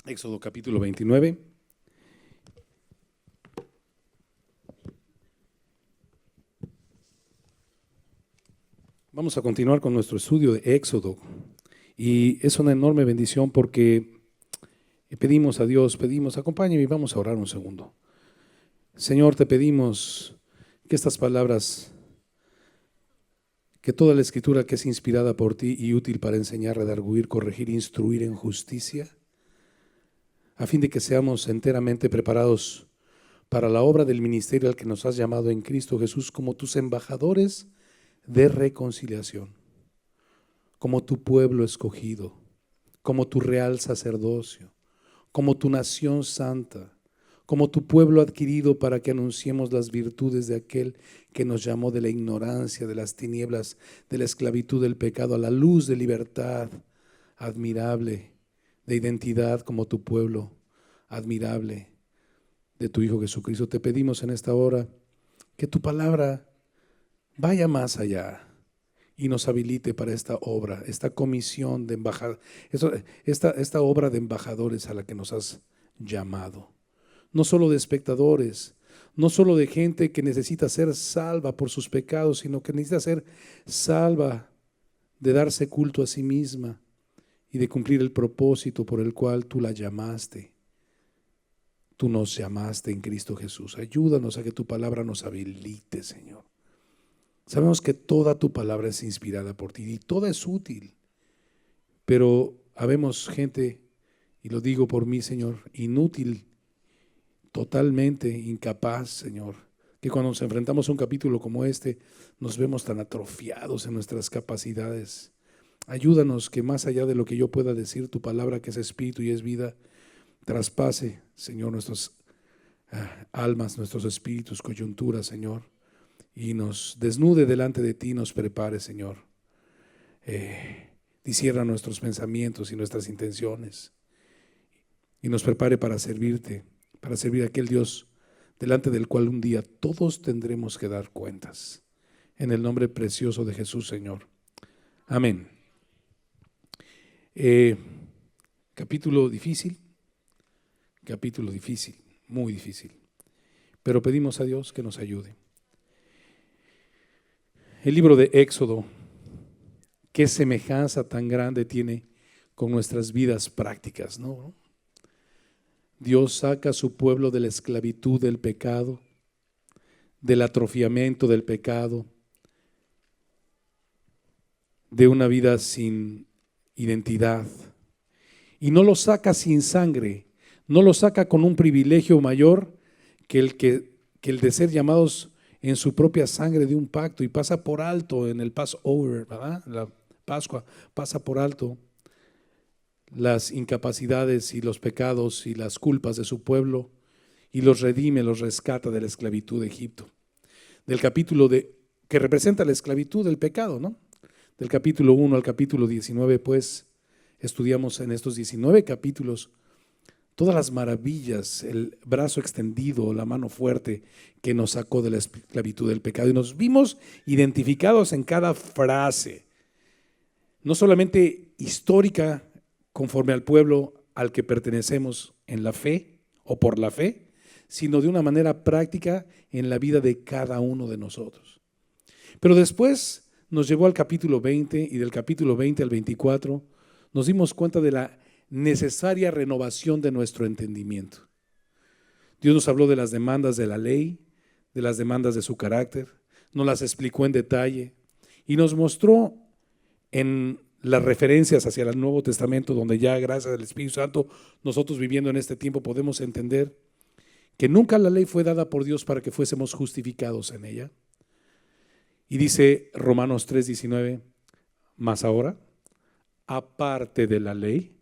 Éxodo capítulo 29. Vamos a continuar con nuestro estudio de Éxodo. Y es una enorme bendición porque pedimos a Dios, acompáñame y vamos a orar un segundo. Señor, te pedimos que estas palabras, que toda la escritura que es inspirada por ti y útil para enseñar, redarguir, corregir, instruir en justicia, a fin de que seamos enteramente preparados para la obra del ministerio al que nos has llamado en Cristo Jesús como tus embajadores de reconciliación, como tu pueblo escogido, como tu real sacerdocio, como tu nación santa, como tu pueblo adquirido para que anunciemos las virtudes de aquel que nos llamó de la ignorancia, de las tinieblas, de la esclavitud del pecado, a la luz de libertad admirable, de identidad como tu pueblo admirable de tu Hijo Jesucristo. Te pedimos en esta hora que tu palabra vaya más allá y nos habilite para esta obra, esta comisión de embajadores, esta obra de embajadores a la que nos has llamado. No solo de espectadores, no solo de gente que necesita ser salva por sus pecados, sino que necesita ser salva de darse culto a sí misma y de cumplir el propósito por el cual tú la llamaste. Tú nos llamaste en Cristo Jesús. Ayúdanos a que tu palabra nos habilite, Señor. Sabemos que toda tu palabra es inspirada por ti y toda es útil, pero habemos gente, y lo digo por mí, Señor, inútil, totalmente incapaz, Señor, que cuando nos enfrentamos a un capítulo como este, nos vemos tan atrofiados en nuestras capacidades. Ayúdanos que más allá de lo que yo pueda decir, tu palabra que es espíritu y es vida, traspase, Señor, nuestras almas, nuestros espíritus, coyunturas, Señor, y nos desnude delante de ti, nos prepare, Señor. Discierna nuestros pensamientos y nuestras intenciones y nos prepare para servirte, para servir a aquel Dios delante del cual un día todos tendremos que dar cuentas. En el nombre precioso de Jesús, Señor. Amén. Capítulo difícil, muy difícil, pero pedimos a Dios que nos ayude. El libro de Éxodo, qué semejanza tan grande tiene con nuestras vidas prácticas, ¿no? Dios saca a su pueblo de la esclavitud del pecado, del atrofiamiento del pecado, de una vida sin identidad. Y no lo saca sin sangre, no lo saca con un privilegio mayor que el de ser llamados en su propia sangre de un pacto, y pasa por alto en el Passover, ¿verdad? La Pascua pasa por alto las incapacidades y los pecados y las culpas de su pueblo y los redime, los rescata de la esclavitud de Egipto. Del capítulo que representa la esclavitud del pecado, ¿no? Del capítulo 1 al capítulo 19, pues, estudiamos en estos 19 capítulos todas las maravillas, el brazo extendido, la mano fuerte que nos sacó de la esclavitud del pecado, y nos vimos identificados en cada frase, no solamente histórica conforme al pueblo al que pertenecemos en la fe o por la fe, sino de una manera práctica en la vida de cada uno de nosotros. Pero después nos llevó al capítulo 20, y del capítulo 20 al 24 nos dimos cuenta de la necesaria renovación de nuestro entendimiento. Dios nos habló de las demandas de la ley, de las demandas de su carácter, nos las explicó en detalle y nos mostró en las referencias hacia el Nuevo Testamento, donde ya gracias al Espíritu Santo nosotros viviendo en este tiempo podemos entender que nunca la ley fue dada por Dios para que fuésemos justificados en ella. Y dice Romanos 3:19, mas ahora, aparte de la ley,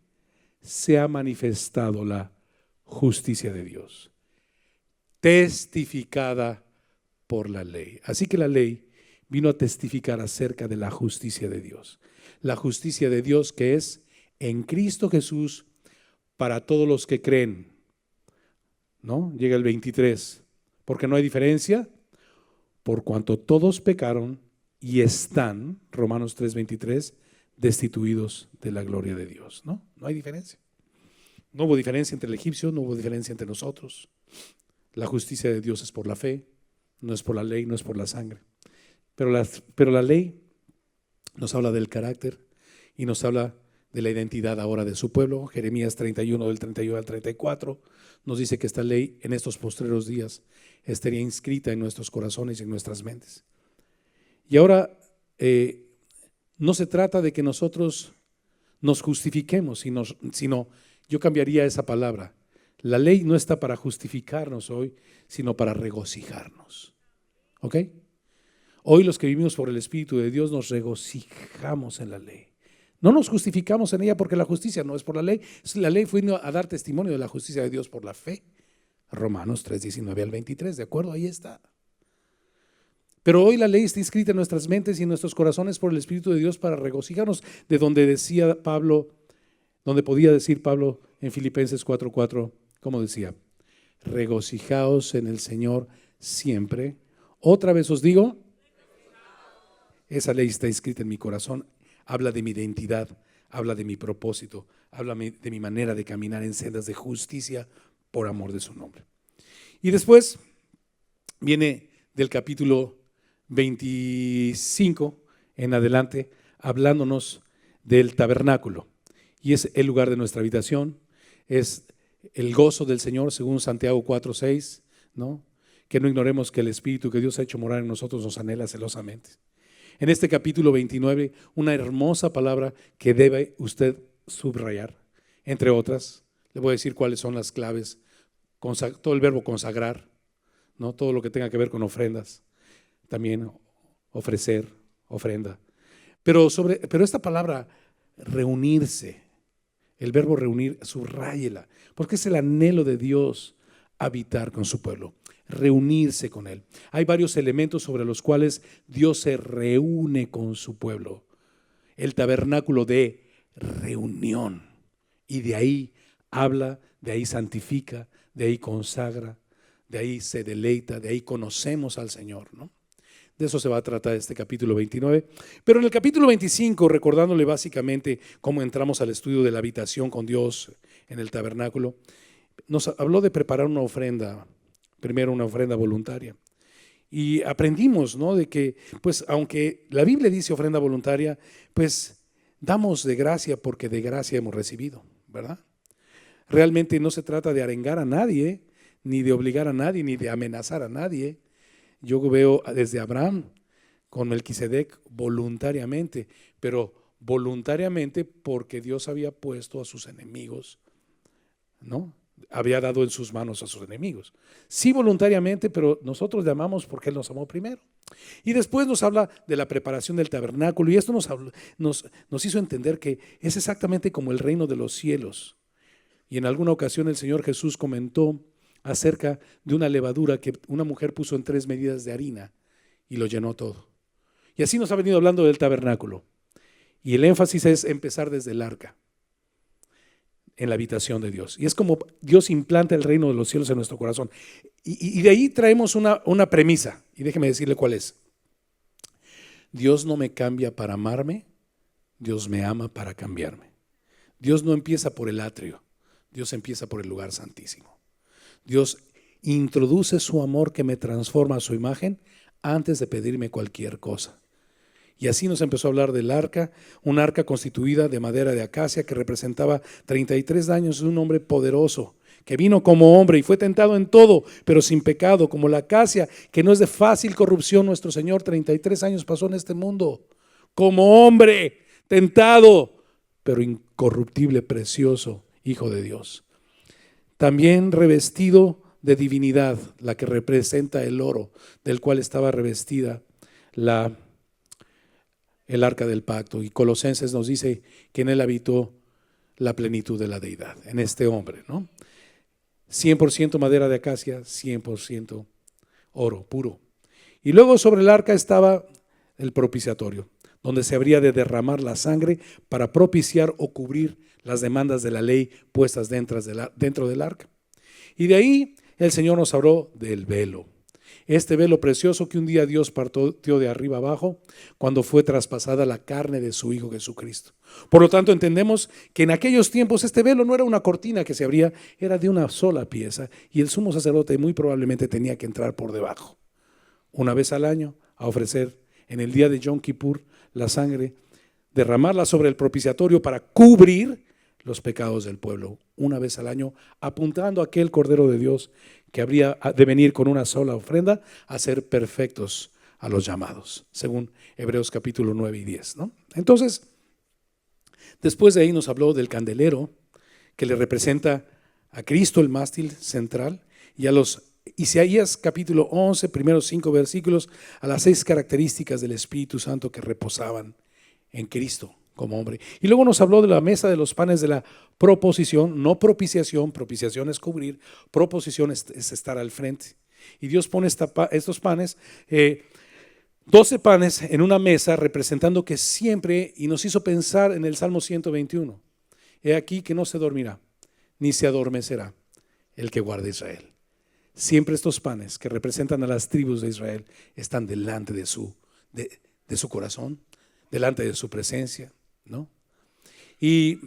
se ha manifestado la justicia de Dios, testificada por la ley. Así que la ley vino a testificar acerca de la justicia de Dios. La justicia de Dios que es en Cristo Jesús para todos los que creen, ¿no? Llega el 23, porque no hay diferencia, por cuanto todos pecaron y están, Romanos 3:23, destituidos de la gloria de Dios, ¿no? No hay diferencia. No hubo diferencia entre el egipcio, no hubo diferencia entre nosotros. La justicia de Dios es por la fe, no es por la ley, no es por la sangre. Pero la ley nos habla del carácter y nos habla de la identidad ahora de su pueblo. Jeremías 31, del 31 al 34, nos dice que esta ley en estos postreros días estaría inscrita en nuestros corazones y en nuestras mentes. Y ahora no se trata de que nosotros nos justifiquemos, sino yo cambiaría esa palabra. La ley no está para justificarnos hoy, sino para regocijarnos. ¿Ok? Hoy los que vivimos por el Espíritu de Dios nos regocijamos en la ley. No nos justificamos en ella porque la justicia no es por la ley. La ley fue a dar testimonio de la justicia de Dios por la fe. Romanos 3, 19 al 23, ¿de acuerdo? Ahí está. Pero hoy la ley está inscrita en nuestras mentes y en nuestros corazones por el Espíritu de Dios para regocijarnos, de donde decía Pablo, donde podía decir Pablo en Filipenses 4:4, como decía, regocijaos en el Señor siempre. Otra vez os digo, esa ley está inscrita en mi corazón, habla de mi identidad, habla de mi propósito, habla de mi manera de caminar en sendas de justicia por amor de su nombre. Y después viene del capítulo 25 en adelante, hablándonos del tabernáculo. Y es el lugar de nuestra habitación, es el gozo del Señor, según Santiago 4:6, ¿no? Que no ignoremos que el Espíritu que Dios ha hecho morar en nosotros nos anhela celosamente. En este capítulo 29, una hermosa palabra que debe usted subrayar, entre otras, le voy a decir cuáles son las claves, todo el verbo consagrar, ¿no? Todo lo que tenga que ver con ofrendas, también ofrecer, ofrenda. Pero esta palabra reunirse, el verbo reunir, subráyela, porque es el anhelo de Dios habitar con su pueblo, reunirse con Él. Hay varios elementos sobre los cuales Dios se reúne con su pueblo. El tabernáculo de reunión, y de ahí habla, de ahí santifica, de ahí consagra, de ahí se deleita, de ahí conocemos al Señor, ¿no? De eso se va a tratar este capítulo 29. Pero en el capítulo 25, recordándole básicamente cómo entramos al estudio de la habitación con Dios en el tabernáculo, nos habló de preparar una ofrenda, primero una ofrenda voluntaria. Y aprendimos, ¿no?, de que, pues, aunque la Biblia dice ofrenda voluntaria, pues damos de gracia porque de gracia hemos recibido, ¿verdad? Realmente no se trata de arengar a nadie, ni de obligar a nadie, ni de amenazar a nadie. Yo veo desde Abraham con Melquisedec voluntariamente, pero voluntariamente porque Dios había puesto a sus enemigos, ¿no? Había dado en sus manos a sus enemigos. Sí, voluntariamente, pero nosotros le amamos porque Él nos amó primero. Y después nos habla de la preparación del tabernáculo, y esto nos hizo entender que es exactamente como el reino de los cielos. Y en alguna ocasión el Señor Jesús comentó acerca de una levadura que una mujer puso en 3 medidas de harina y lo llenó todo. Y así nos ha venido hablando del tabernáculo. Y el énfasis es empezar desde el arca, en la habitación de Dios. Y es como Dios implanta el reino de los cielos en nuestro corazón. Y de ahí traemos una premisa, y déjeme decirle cuál es. Dios no me cambia para amarme, Dios me ama para cambiarme. Dios no empieza por el atrio, Dios empieza por el lugar santísimo. Dios introduce su amor que me transforma a su imagen antes de pedirme cualquier cosa. Y así nos empezó a hablar del arca, un arca constituida de madera de acacia que representaba 33 años de un hombre poderoso, que vino como hombre y fue tentado en todo, pero sin pecado, como la acacia, que no es de fácil corrupción. Nuestro Señor 33 años pasó en este mundo, como hombre, tentado, pero incorruptible, precioso, Hijo de Dios. También revestido de divinidad, la que representa el oro, del cual estaba revestida el arca del pacto. Y Colosenses nos dice que en él habitó la plenitud de la deidad, en este hombre, ¿no? 100% madera de acacia, 100% oro puro. Y luego sobre el arca estaba el propiciatorio, donde se habría de derramar la sangre para propiciar o cubrir las demandas de la ley puestas dentro del arca. Y de ahí el Señor nos habló del velo. Este velo precioso que un día Dios partió de arriba abajo cuando fue traspasada la carne de su Hijo Jesucristo. Por lo tanto, entendemos que en aquellos tiempos este velo no era una cortina que se abría, era de una sola pieza y el sumo sacerdote muy probablemente tenía que entrar por debajo, una vez al año, a ofrecer en el día de Yom Kippur la sangre, derramarla sobre el propiciatorio para cubrir los pecados del pueblo, una vez al año, apuntando a aquel Cordero de Dios que habría de venir con una sola ofrenda a ser perfectos a los llamados, según Hebreos capítulo 9 y 10, ¿no? Entonces, después de ahí nos habló del candelero que le representa a Cristo, el mástil central, y a los Isaías capítulo 11, primeros 5 versículos, a las 6 características del Espíritu Santo que reposaban en Cristo como hombre. Y luego nos habló de la mesa de los panes de la proposición, no propiciación. Propiciación es cubrir, proposición es estar al frente. Y Dios pone estos panes, 12 panes en una mesa, representando que siempre, y nos hizo pensar en el Salmo 121, he aquí que no se dormirá, ni se adormecerá el que guarda Israel. Siempre estos panes que representan a las tribus de Israel están delante de su corazón, delante de su presencia, ¿no? Y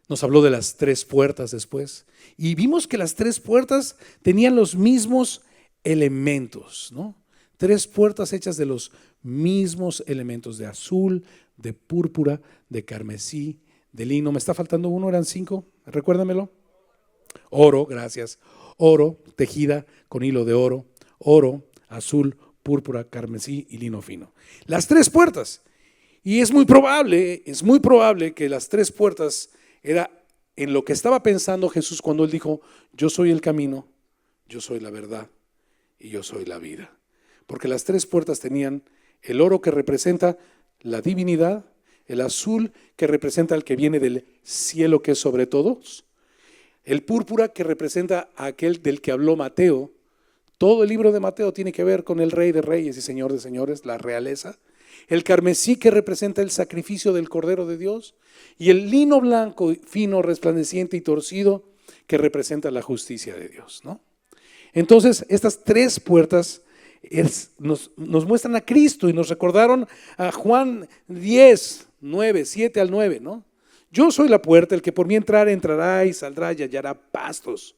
nos habló de las 3 puertas después. Y vimos que las 3 puertas tenían los mismos elementos, ¿no? 3 puertas hechas de los mismos elementos, de azul, de púrpura, de carmesí, de lino. ¿Me está faltando uno? ¿Eran 5? Recuérdamelo. Oro, gracias. Oro, tejida con hilo de oro. Oro, azul, púrpura, carmesí y lino fino. Las 3 puertas. Y es muy probable que las 3 puertas era en lo que estaba pensando Jesús cuando Él dijo, yo soy el camino, yo soy la verdad y yo soy la vida. Porque las 3 puertas tenían el oro que representa la divinidad, el azul que representa al que viene del cielo que es sobre todos, el púrpura que representa a aquel del que habló Mateo. Todo el libro de Mateo tiene que ver con el Rey de Reyes y Señor de Señores, la realeza. El carmesí que representa el sacrificio del Cordero de Dios y el lino blanco, fino, resplandeciente y torcido que representa la justicia de Dios, ¿no? Entonces, estas 3 puertas nos muestran a Cristo y nos recordaron a Juan 10, 9, 7 al 9, ¿no? Yo soy la puerta, el que por mí entrará y saldrá y hallará pastos.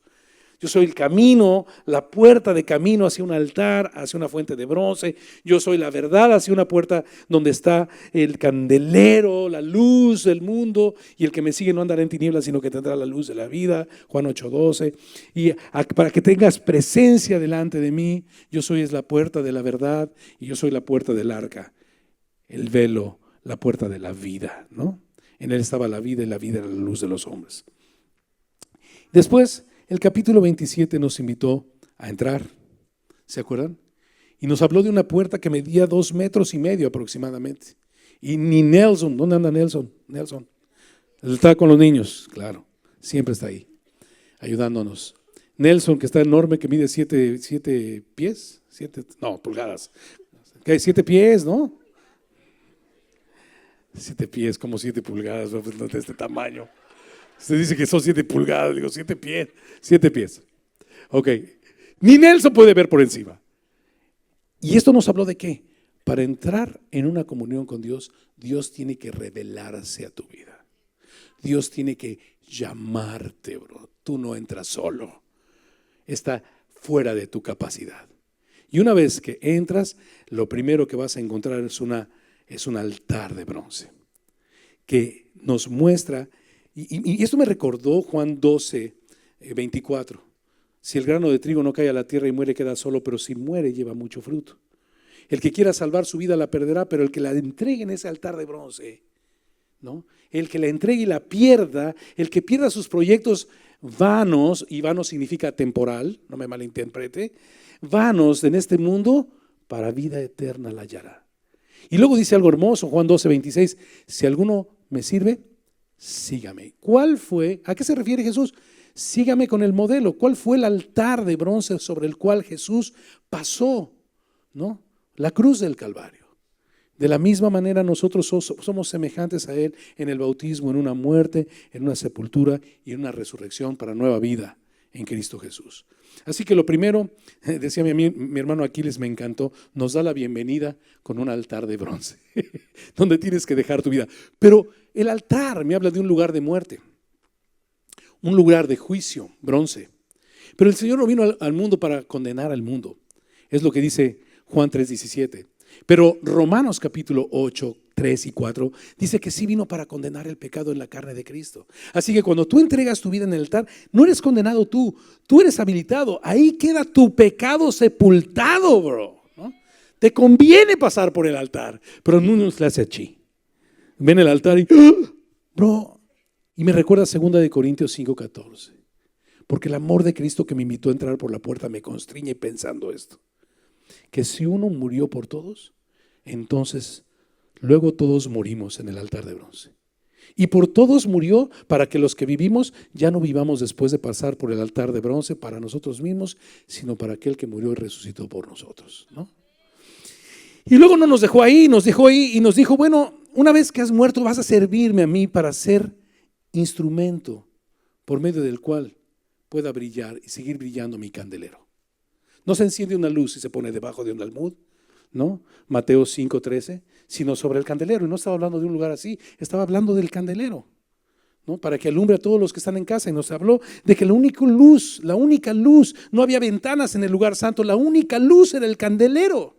Yo soy el camino, la puerta de camino hacia un altar, hacia una fuente de bronce. Yo soy la verdad hacia una puerta donde está el candelero, la luz del mundo. Y el que me sigue no andará en tinieblas, sino que tendrá la luz de la vida. Juan 8:12. Y para que tengas presencia delante de mí, yo soy la puerta de la verdad y yo soy la puerta del arca. El velo, la puerta de la vida, ¿no? En él estaba la vida y la vida era la luz de los hombres. Después, el capítulo 27 nos invitó a entrar, ¿se acuerdan? Y nos habló de una puerta que medía 2,5 metros aproximadamente. Y ni Nelson, ¿dónde anda Nelson? Nelson, él está con los niños, claro, siempre está ahí, ayudándonos. Nelson, que está enorme, que mide 7 pies, pulgadas. Que hay 7 pies, ¿no? 7 pies, como 7 pulgadas, no de este tamaño. Usted dice que son 7 pulgadas, digo 7 pies, 7 pies. Ok, ni Nelson puede ver por encima. ¿Y esto nos habló de qué? Para entrar en una comunión con Dios, Dios tiene que revelarse a tu vida. Dios tiene que llamarte, bro. Tú no entras solo. Está fuera de tu capacidad. Y una vez que entras, lo primero que vas a encontrar es un altar de bronce que nos muestra. Y esto me recordó Juan 12, 24. Si el grano de trigo no cae a la tierra y muere, queda solo, pero si muere, lleva mucho fruto. El que quiera salvar su vida la perderá, pero el que la entregue en ese altar de bronce, ¿no? El que la entregue y la pierda, el que pierda sus proyectos vanos, y vano significa temporal, no me malinterprete, vanos en este mundo, para vida eterna la hallará. Y luego dice algo hermoso, Juan 12, 26, si alguno me sirve, sígame. ¿A qué se refiere Jesús? Sígame con el modelo. ¿Cuál fue el altar de bronce sobre el cual Jesús pasó? ¿No? La cruz del Calvario. De la misma manera nosotros somos semejantes a Él en el bautismo, en una muerte, en una sepultura y en una resurrección para nueva vida en Cristo Jesús. Así que lo primero, decía mi hermano Aquiles, me encantó, nos da la bienvenida con un altar de bronce, donde tienes que dejar tu vida. Pero el altar me habla de un lugar de muerte, un lugar de juicio, bronce. Pero el Señor no vino al mundo para condenar al mundo. Es lo que dice Juan 3:17. Pero Romanos capítulo 8, 3 y 4 dice que sí vino para condenar el pecado en la carne de Cristo. Así que cuando tú entregas tu vida en el altar, no eres condenado tú eres habilitado. Ahí queda tu pecado sepultado, bro, ¿no? Te conviene pasar por el altar, pero el mundo se hace así. Ven el altar y, bro, y me recuerda 2 Corintios 5:14. Porque el amor de Cristo que me invitó a entrar por la puerta me constriñe pensando esto. Que si uno murió por todos, entonces luego todos morimos en el altar de bronce. Y por todos murió para que los que vivimos ya no vivamos después de pasar por el altar de bronce para nosotros mismos, sino para aquel que murió y resucitó por nosotros, ¿no? Y luego no nos dejó ahí, nos dejó ahí y nos dijo, bueno, una vez que has muerto vas a servirme a mí para ser instrumento por medio del cual pueda brillar y seguir brillando mi candelero. No se enciende una luz y se pone debajo de un almud, ¿no? Mateo 5:13, sino sobre el candelero. Y no estaba hablando de un lugar así, estaba hablando del candelero, ¿no? Para que alumbre a todos los que están en casa. Y nos habló de que la única luz, no había ventanas en el lugar santo, la única luz era el candelero,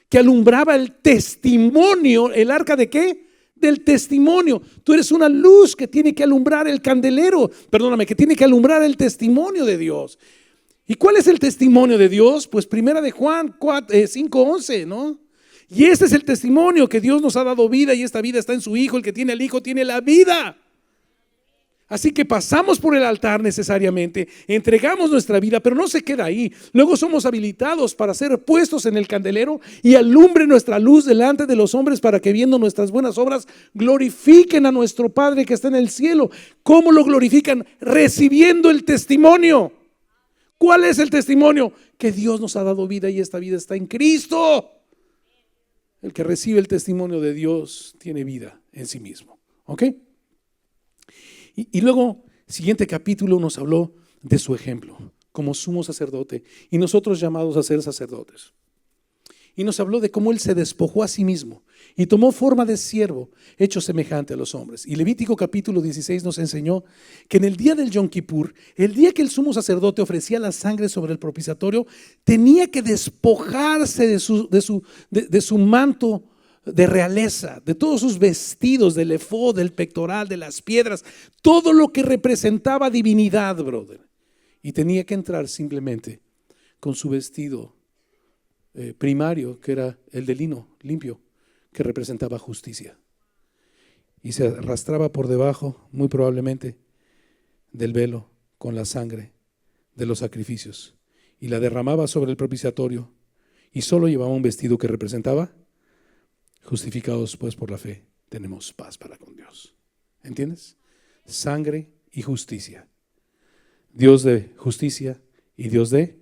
que alumbraba el testimonio. ¿El arca de qué? Del testimonio. Tú eres una luz que tiene que alumbrar el candelero, que tiene que alumbrar el testimonio de Dios. ¿Y cuál es el testimonio de Dios? Pues primera de Juan 5:11, ¿no? Y este es el testimonio, que Dios nos ha dado vida y esta vida está en su Hijo. El que tiene al Hijo tiene la vida. Así que pasamos por el altar necesariamente, entregamos nuestra vida, pero no se queda ahí. Luego somos habilitados para ser puestos en el candelero y alumbre nuestra luz delante de los hombres para que viendo nuestras buenas obras glorifiquen a nuestro Padre que está en el cielo. ¿Cómo lo glorifican? Recibiendo el testimonio. ¿Cuál es el testimonio? Que Dios nos ha dado vida y esta vida está en Cristo. El que recibe el testimonio de Dios tiene vida en sí mismo. ¿Ok? Y luego, siguiente capítulo nos habló de su ejemplo como sumo sacerdote y nosotros llamados a ser sacerdotes. Y nos habló de cómo Él se despojó a sí mismo y tomó forma de siervo, hecho semejante a los hombres. Y Levítico capítulo 16 nos enseñó que en el día del Yom Kippur, el día que el sumo sacerdote ofrecía la sangre sobre el propiciatorio, tenía que despojarse de su manto de realeza, de todos sus vestidos, del efod, del pectoral, de las piedras, todo lo que representaba divinidad, brother. Y tenía que entrar simplemente con su vestido primario, que era el de lino limpio, que representaba justicia, y se arrastraba por debajo, muy probablemente, del velo con la sangre de los sacrificios y la derramaba sobre el propiciatorio, y solo llevaba un vestido que representaba: justificados pues por la fe tenemos paz para con Dios. ¿Entiendes? Sangre y justicia, Dios de justicia y Dios de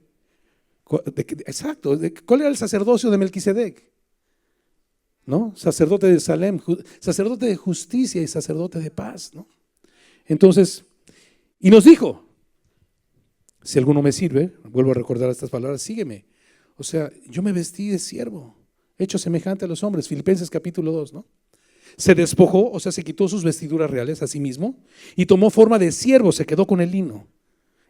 exacto. ¿Cuál era el sacerdocio de Melquisedec? ¿No? Sacerdote de Salem, sacerdote de justicia y sacerdote de paz, ¿no? Entonces, y nos dijo: si alguno me sirve, vuelvo a recordar estas palabras, sígueme. O sea, yo me vestí de siervo, hecho semejante a los hombres. Filipenses capítulo 2, ¿no? Se despojó, o sea, se quitó sus vestiduras reales a sí mismo y tomó forma de siervo, se quedó con el lino,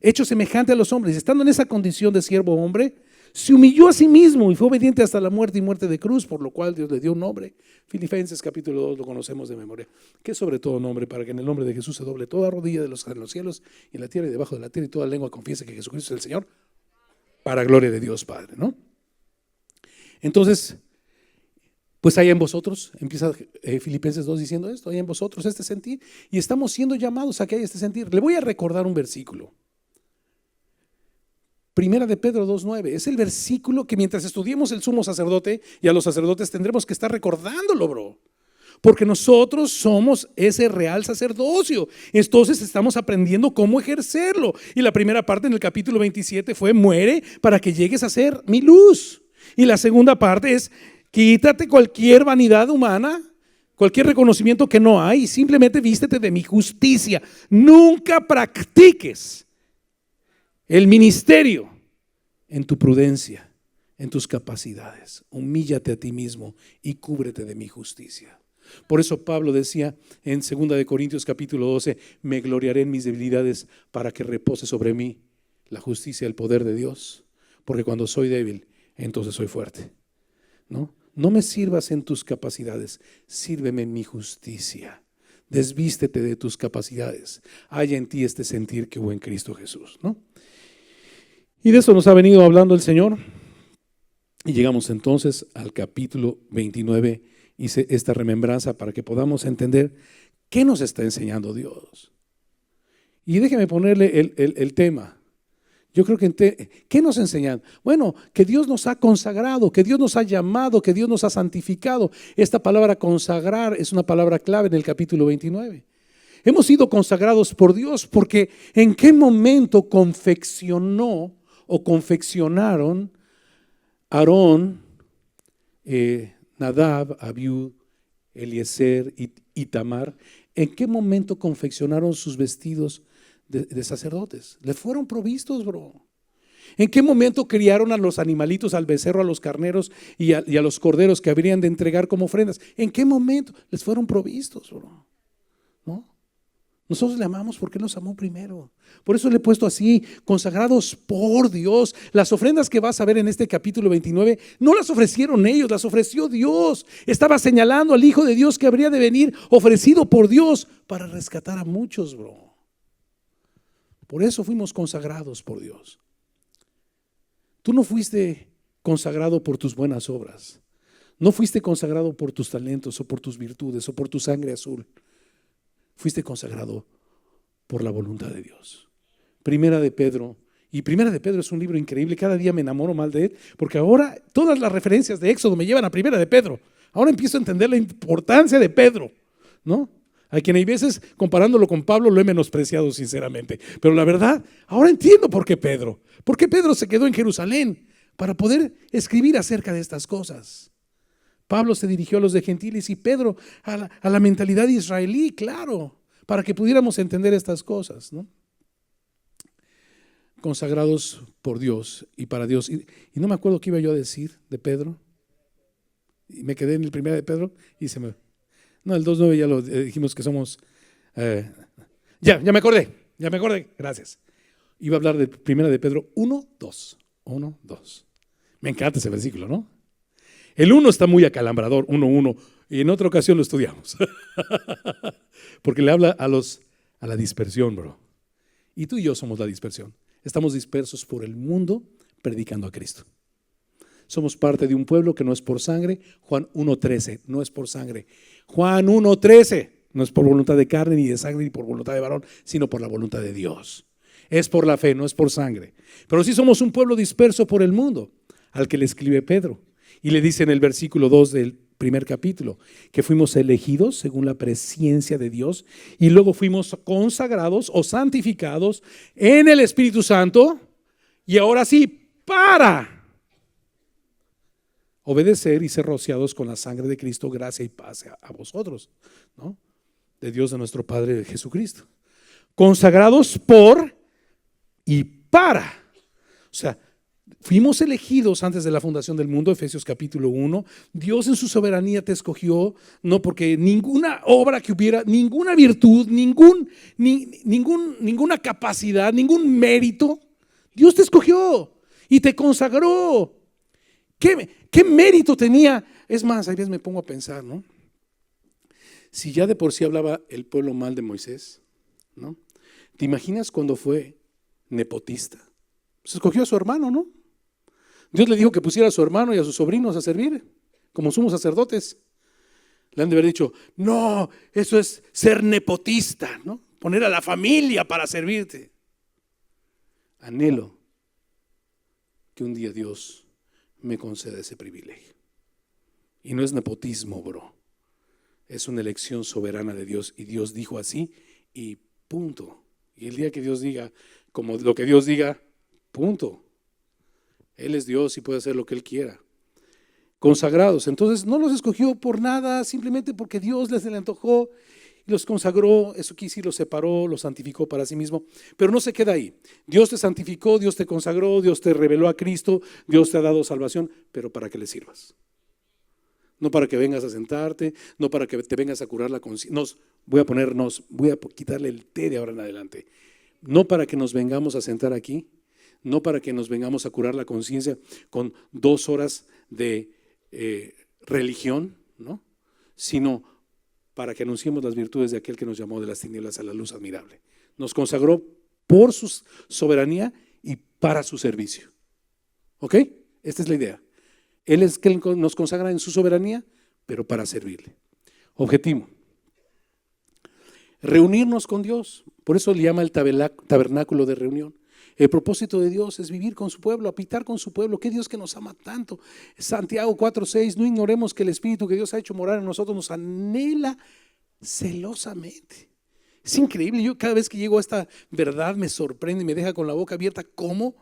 hecho semejante a los hombres. Estando en esa condición de siervo hombre, se humilló a sí mismo y fue obediente hasta la muerte y muerte de cruz, por lo cual Dios le dio un nombre. Filipenses capítulo 2 lo conocemos de memoria, que es sobre todo nombre, para que en el nombre de Jesús se doble toda rodilla de los en los cielos y en la tierra y debajo de la tierra, y toda lengua confiese que Jesucristo es el Señor, para gloria de Dios Padre, ¿no? Entonces, pues hay en vosotros, empieza Filipenses 2 diciendo esto, hay en vosotros este sentir, y estamos siendo llamados a que haya este sentir. Le voy a recordar un versículo. Primera de Pedro 2:9, es el versículo que mientras estudiemos el sumo sacerdote y a los sacerdotes tendremos que estar recordándolo, bro. Porque nosotros somos ese real sacerdocio. Entonces estamos aprendiendo cómo ejercerlo. Y la primera parte en el capítulo 27 fue: muere para que llegues a ser mi luz. Y la segunda parte es: quítate cualquier vanidad humana, cualquier reconocimiento que no hay, y simplemente vístete de mi justicia. Nunca practiques el ministerio en tu prudencia, en tus capacidades. Humíllate a ti mismo y cúbrete de mi justicia. Por eso Pablo decía en 2 de Corintios capítulo 12, me gloriaré en mis debilidades para que repose sobre mí la justicia, el poder de Dios. Porque cuando soy débil, entonces soy fuerte. No me sirvas en tus capacidades, sírveme en mi justicia. Desvístete de tus capacidades. Haya en ti este sentir que hubo en Cristo Jesús, ¿no? Y de eso nos ha venido hablando el Señor. Y llegamos entonces al capítulo 29. Hice esta remembranza para que podamos entender qué nos está enseñando Dios. Y déjeme ponerle el tema. Yo creo que ¿qué nos enseñan? Bueno, que Dios nos ha consagrado, que Dios nos ha llamado, que Dios nos ha santificado. Esta palabra consagrar es una palabra clave en el capítulo 29. Hemos sido consagrados por Dios porque ¿en qué momento confeccionó o confeccionaron Aarón, Nadab, Abiú, Eliezer y Tamar? ¿En qué momento confeccionaron sus vestidos de sacerdotes? Les fueron provistos, bro. ¿En qué momento criaron a los animalitos, al becerro, a los carneros y a los corderos que habrían de entregar como ofrendas? ¿En qué momento les fueron provistos, bro? ¿No? Nosotros le amamos porque Él nos amó primero. Por eso le he puesto así, consagrados por Dios. Las ofrendas que vas a ver en este capítulo 29, no las ofrecieron ellos, las ofreció Dios. Estaba señalando al Hijo de Dios que habría de venir ofrecido por Dios para rescatar a muchos, bro. Por eso fuimos consagrados por Dios. Tú no fuiste consagrado por tus buenas obras. No fuiste consagrado por tus talentos o por tus virtudes o por tu sangre azul. Fuiste consagrado por la voluntad de Dios. Primera de Pedro. Y Primera de Pedro es un libro increíble. Cada día me enamoro más de él, porque ahora todas las referencias de Éxodo me llevan a Primera de Pedro. Ahora empiezo a entender la importancia de Pedro, ¿no? A quien hay veces, comparándolo con Pablo, lo he menospreciado sinceramente. Pero la verdad, ahora entiendo por qué Pedro se quedó en Jerusalén para poder escribir acerca de estas cosas. Pablo se dirigió a los de gentiles y Pedro a la mentalidad israelí, claro, para que pudiéramos entender estas cosas, ¿no? Consagrados por Dios y para Dios. Y no me acuerdo qué iba yo a decir de Pedro. Y me quedé en el primero de Pedro y se me... No, el 2.9 ya lo dijimos que somos... Ya me acordé, gracias. Iba a hablar de Primera de Pedro 1:2. Me encanta ese versículo, ¿no? El 1 está muy acalambrador, 1:1, y en otra ocasión lo estudiamos. Porque le habla a la dispersión, bro. Y tú y yo somos la dispersión. Estamos dispersos por el mundo predicando a Cristo. Somos parte de un pueblo que no es por sangre. Juan 1:13, no es por sangre. Juan 1:13, no es por voluntad de carne ni de sangre ni por voluntad de varón, sino por la voluntad de Dios. Es por la fe, no es por sangre. Pero sí somos un pueblo disperso por el mundo, al que le escribe Pedro. Y le dice en el versículo 2 del primer capítulo, que fuimos elegidos según la presciencia de Dios y luego fuimos consagrados o santificados en el Espíritu Santo y ahora sí, para obedecer y ser rociados con la sangre de Cristo, gracia y paz a vosotros, ¿no? De Dios, de nuestro Padre Jesucristo. Consagrados por y para. O sea, fuimos elegidos antes de la fundación del mundo, Efesios capítulo 1. Dios en su soberanía te escogió, no porque ninguna obra que hubiera, ninguna virtud, ninguna capacidad, ningún mérito. Dios te escogió y te consagró. ¿Qué mérito tenía? Es más, a veces me pongo a pensar, ¿no? Si ya de por sí hablaba el pueblo mal de Moisés, ¿no? ¿Te imaginas cuando fue nepotista? Se escogió a su hermano, ¿no? Dios le dijo que pusiera a su hermano y a sus sobrinos a servir como sumos sacerdotes. Le han de haber dicho, no, eso es ser nepotista, ¿no? Poner a la familia para servirte. Anhelo que un día Dios me conceda ese privilegio. Y no es nepotismo, bro. Es una elección soberana de Dios. Y Dios dijo así y punto. Y el día que Dios diga, como lo que Dios diga, punto. Él es Dios y puede hacer lo que Él quiera. Consagrados. Entonces no los escogió por nada, simplemente porque Dios les le antojó. los consagró, eso quiere decir, los separó, los santificó para sí mismo, pero no se queda ahí. Dios te santificó, Dios te consagró, Dios te reveló a Cristo, Dios te ha dado salvación, pero para que le sirvas. No para que vengas a sentarte, no para que te vengas a curar la conciencia. Voy a quitarle el té de ahora en adelante. No para que nos vengamos a sentar aquí, no para que nos vengamos a curar la conciencia con 2 horas de religión, ¿no? Sino para que anunciemos las virtudes de aquel que nos llamó de las tinieblas a la luz admirable. Nos consagró por su soberanía y para su servicio. ¿Ok? Esta es la idea. Él es que nos consagra en su soberanía, pero para servirle. Objetivo: reunirnos con Dios. Por eso le llama el tabernáculo de reunión. El propósito de Dios es vivir con su pueblo, habitar con su pueblo. ¡Qué Dios que nos ama tanto! Santiago 4:6, no ignoremos que el Espíritu que Dios ha hecho morar en nosotros nos anhela celosamente. Es increíble, yo cada vez que llego a esta verdad me sorprende y me deja con la boca abierta. ¿Cómo?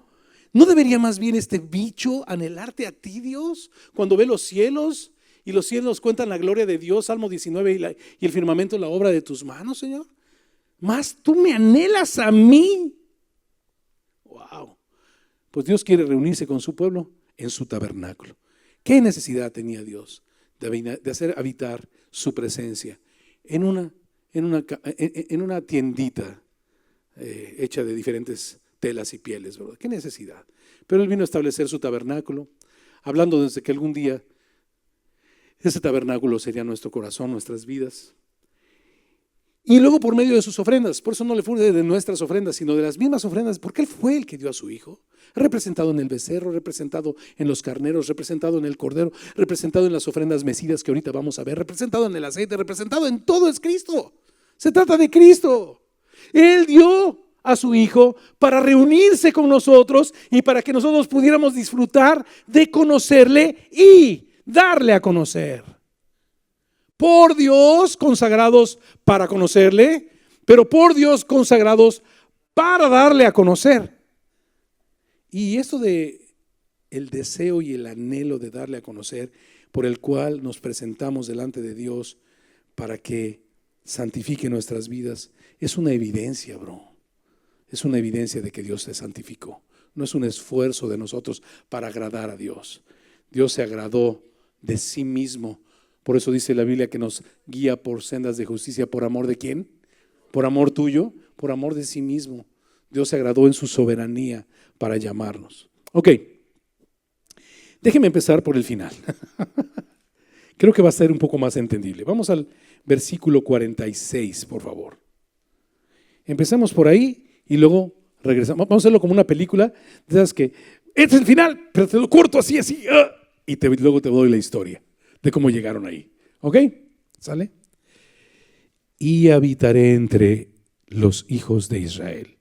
¿No debería más bien este bicho anhelarte a ti, Dios? Cuando ve los cielos y los cielos cuentan la gloria de Dios, Salmo 19, y el firmamento la obra de tus manos, Señor. Más tú me anhelas a mí. Wow. Pues Dios quiere reunirse con su pueblo en su tabernáculo. ¿Qué necesidad tenía Dios de hacer habitar su presencia en una tiendita hecha de diferentes telas y pieles, ¿verdad? ¿Qué necesidad? Pero Él vino a establecer su tabernáculo, hablando desde que algún día ese tabernáculo sería nuestro corazón, nuestras vidas. Y luego por medio de sus ofrendas, por eso no le fue de nuestras ofrendas, sino de las mismas ofrendas, porque Él fue el que dio a su Hijo, representado en el becerro, representado en los carneros, representado en el cordero, representado en las ofrendas mecidas que ahorita vamos a ver, representado en el aceite, representado en todo es Cristo. Se trata de Cristo. Él dio a su Hijo para reunirse con nosotros y para que nosotros pudiéramos disfrutar de conocerle y darle a conocer. Por Dios consagrados para conocerle, pero por Dios consagrados para darle a conocer. Y esto de el deseo y el anhelo de darle a conocer, por el cual nos presentamos delante de Dios para que santifique nuestras vidas, es una evidencia, bro. Es una evidencia de que Dios te santificó. No es un esfuerzo de nosotros para agradar a Dios. Dios se agradó de sí mismo. Por eso dice la Biblia que nos guía por sendas de justicia. ¿Por amor de quién? Por amor tuyo, por amor de sí mismo. Dios se agradó en su soberanía para llamarnos. Ok, déjeme empezar por el final. Creo que va a ser un poco más entendible. Vamos al versículo 46, por favor. Empecemos por ahí y luego regresamos. Vamos a hacerlo como una película. Sabes que este es el final, pero te lo corto así, y luego te doy la historia de cómo llegaron ahí. ¿Ok? ¿Sale? Y habitaré entre los hijos de Israel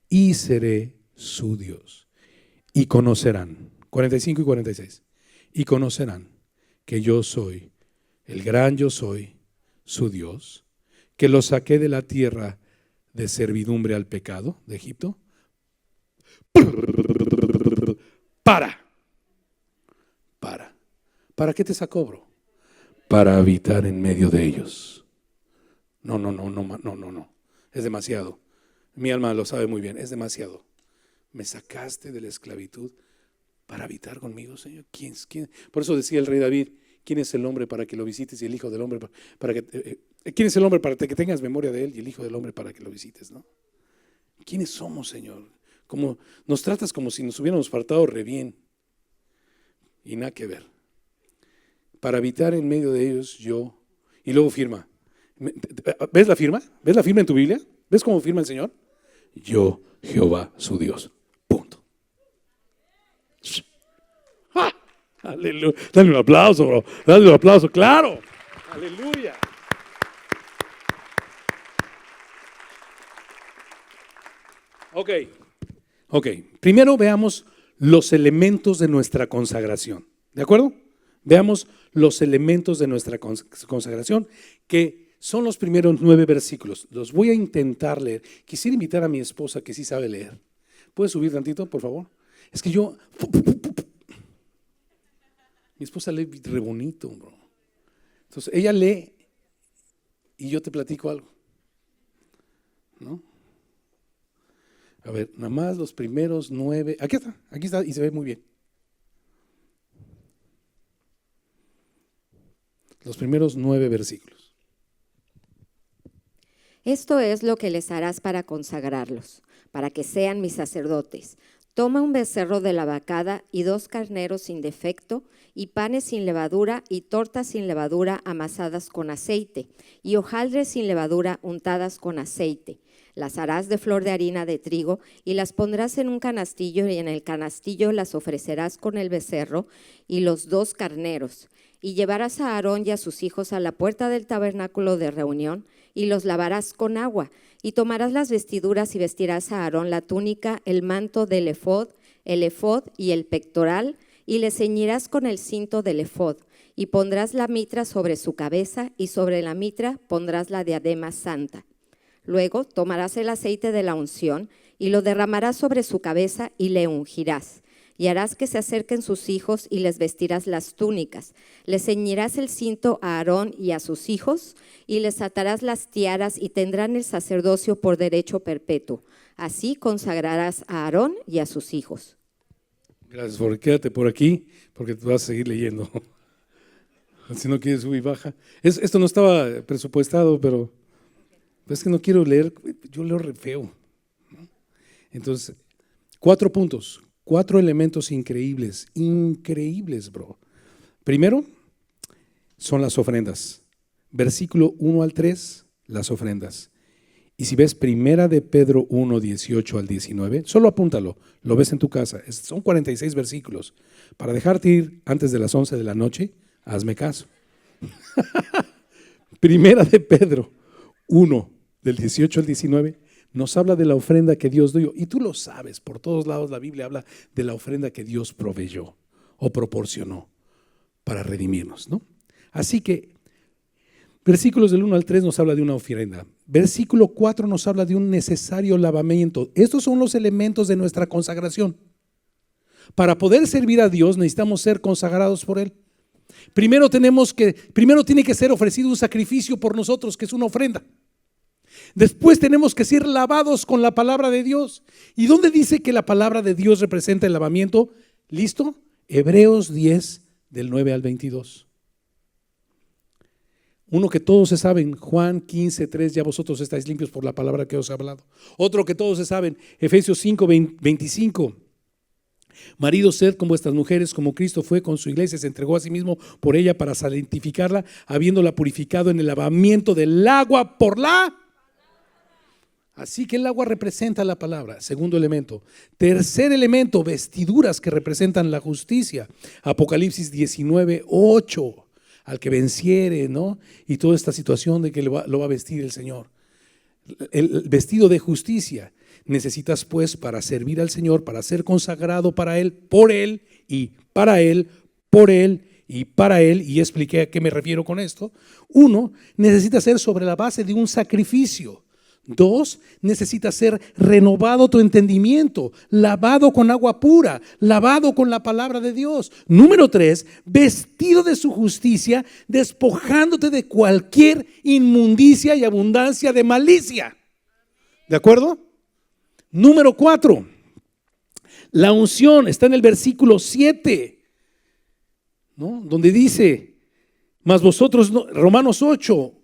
y seré su Dios. Y conocerán, 45 y 46, y conocerán que yo soy, el gran yo soy, su Dios, que los saqué de la tierra de servidumbre al pecado de Egipto. ¿Para qué te sacó, bro? Para habitar en medio de ellos. No. Es demasiado. Mi alma lo sabe muy bien, es demasiado. Me sacaste de la esclavitud para habitar conmigo, Señor. ¿Quién? Por eso decía el rey David, ¿quién es el hombre para que lo visites y el hijo del hombre para que ¿quién es el hombre para que tengas memoria de él y el hijo del hombre para que lo visites, ¿no? ¿Quiénes somos, Señor? Como nos tratas como si nos hubiéramos faltado re bien. Y nada que ver. Para habitar en medio de ellos yo. Y luego firma. ¿Ves la firma? ¿Ves la firma en tu Biblia? ¿Ves cómo firma el Señor? Yo, Jehová, su Dios. Punto. ¡Ah! Aleluya. Dale un aplauso, bro. Dale un aplauso, claro. Aleluya. Ok. Primero veamos los elementos de nuestra consagración. ¿De acuerdo? Veamos los elementos de nuestra consagración, que son los primeros 9 versículos. Los voy a intentar leer. Quisiera invitar a mi esposa que sí sabe leer. ¿Puedes subir tantito, por favor? Es que yo... Mi esposa lee re bonito, bro. Entonces, ella lee y yo te platico algo, ¿no? A ver, nada más los primeros 9, aquí está y se ve muy bien. Los primeros 9 versículos. Esto es lo que les harás para consagrarlos, para que sean mis sacerdotes. Toma un becerro de la vacada y 2 carneros sin defecto, y panes sin levadura, y tortas sin levadura amasadas con aceite, y hojaldres sin levadura untadas con aceite. Las harás de flor de harina de trigo, y las pondrás en un canastillo, y en el canastillo las ofrecerás con el becerro y los 2 carneros. Y llevarás a Aarón y a sus hijos a la puerta del tabernáculo de reunión, y los lavarás con agua, y tomarás las vestiduras y vestirás a Aarón la túnica, el manto del efod, el efod y el pectoral, y le ceñirás con el cinto del efod, y pondrás la mitra sobre su cabeza, y sobre la mitra pondrás la diadema santa. Luego tomarás el aceite de la unción, y lo derramarás sobre su cabeza, y le ungirás. Y harás que se acerquen sus hijos, y les vestirás las túnicas. Les ceñirás el cinto a Aarón y a sus hijos, y les atarás las tiaras, y tendrán el sacerdocio por derecho perpetuo. Así consagrarás a Aarón y a sus hijos. Gracias, Jorge. Quédate por aquí porque te vas a seguir leyendo. Si no quieres subir y baja. Esto no estaba presupuestado, pero es que no quiero leer, yo leo re feo, ¿no? Entonces, 4 puntos, 4 elementos increíbles, bro. Primero, son las ofrendas. Versículo 1 al 3, las ofrendas. Y si ves Primera de Pedro 1, 18 al 19, solo apúntalo, lo ves en tu casa. Son 46 versículos. Para dejarte ir antes de las 11 de la noche, hazme caso. Primera de Pedro 1, del 18 al 19, nos habla de la ofrenda que Dios dio. Y tú lo sabes, por todos lados la Biblia habla de la ofrenda que Dios proveyó o proporcionó para redimirnos, ¿no? Así que versículos del 1 al 3 nos habla de una ofrenda. Versículo 4 nos habla de un necesario lavamiento. Estos son los elementos de nuestra consagración. Para poder servir a Dios necesitamos ser consagrados por Él. Primero tiene que ser ofrecido un sacrificio por nosotros, que es una ofrenda. Después tenemos que ser lavados con la palabra de Dios. ¿Y dónde dice que la palabra de Dios representa el lavamiento? ¿Listo? Hebreos 10, del 9 al 22. Uno que todos se saben, Juan 15, 3, ya vosotros estáis limpios por la palabra que os he hablado. Otro que todos se saben, Efesios 5, 25. Maridos, sed con vuestras mujeres como Cristo fue con su iglesia, se entregó a sí mismo por ella para santificarla, habiéndola purificado en el lavamiento del agua por la. Así que el agua representa la palabra. Segundo elemento. Tercer elemento, vestiduras que representan la justicia. Apocalipsis 19, 8. Al que venciere, ¿no? Y toda esta situación de que lo va a vestir el Señor. El vestido de justicia. Necesitas pues para servir al Señor, para ser consagrado para Él, por Él y para Él, por Él y para Él. Y expliqué a qué me refiero con esto. 1, necesitas ser sobre la base de un sacrificio. 2, necesita ser renovado tu entendimiento, lavado con agua pura, lavado con la palabra de Dios. Número 3, vestido de su justicia, despojándote de cualquier inmundicia y abundancia de malicia. ¿De acuerdo? Número 4, la unción está en el versículo 7, ¿no? Donde dice: mas vosotros, no, Romanos 8,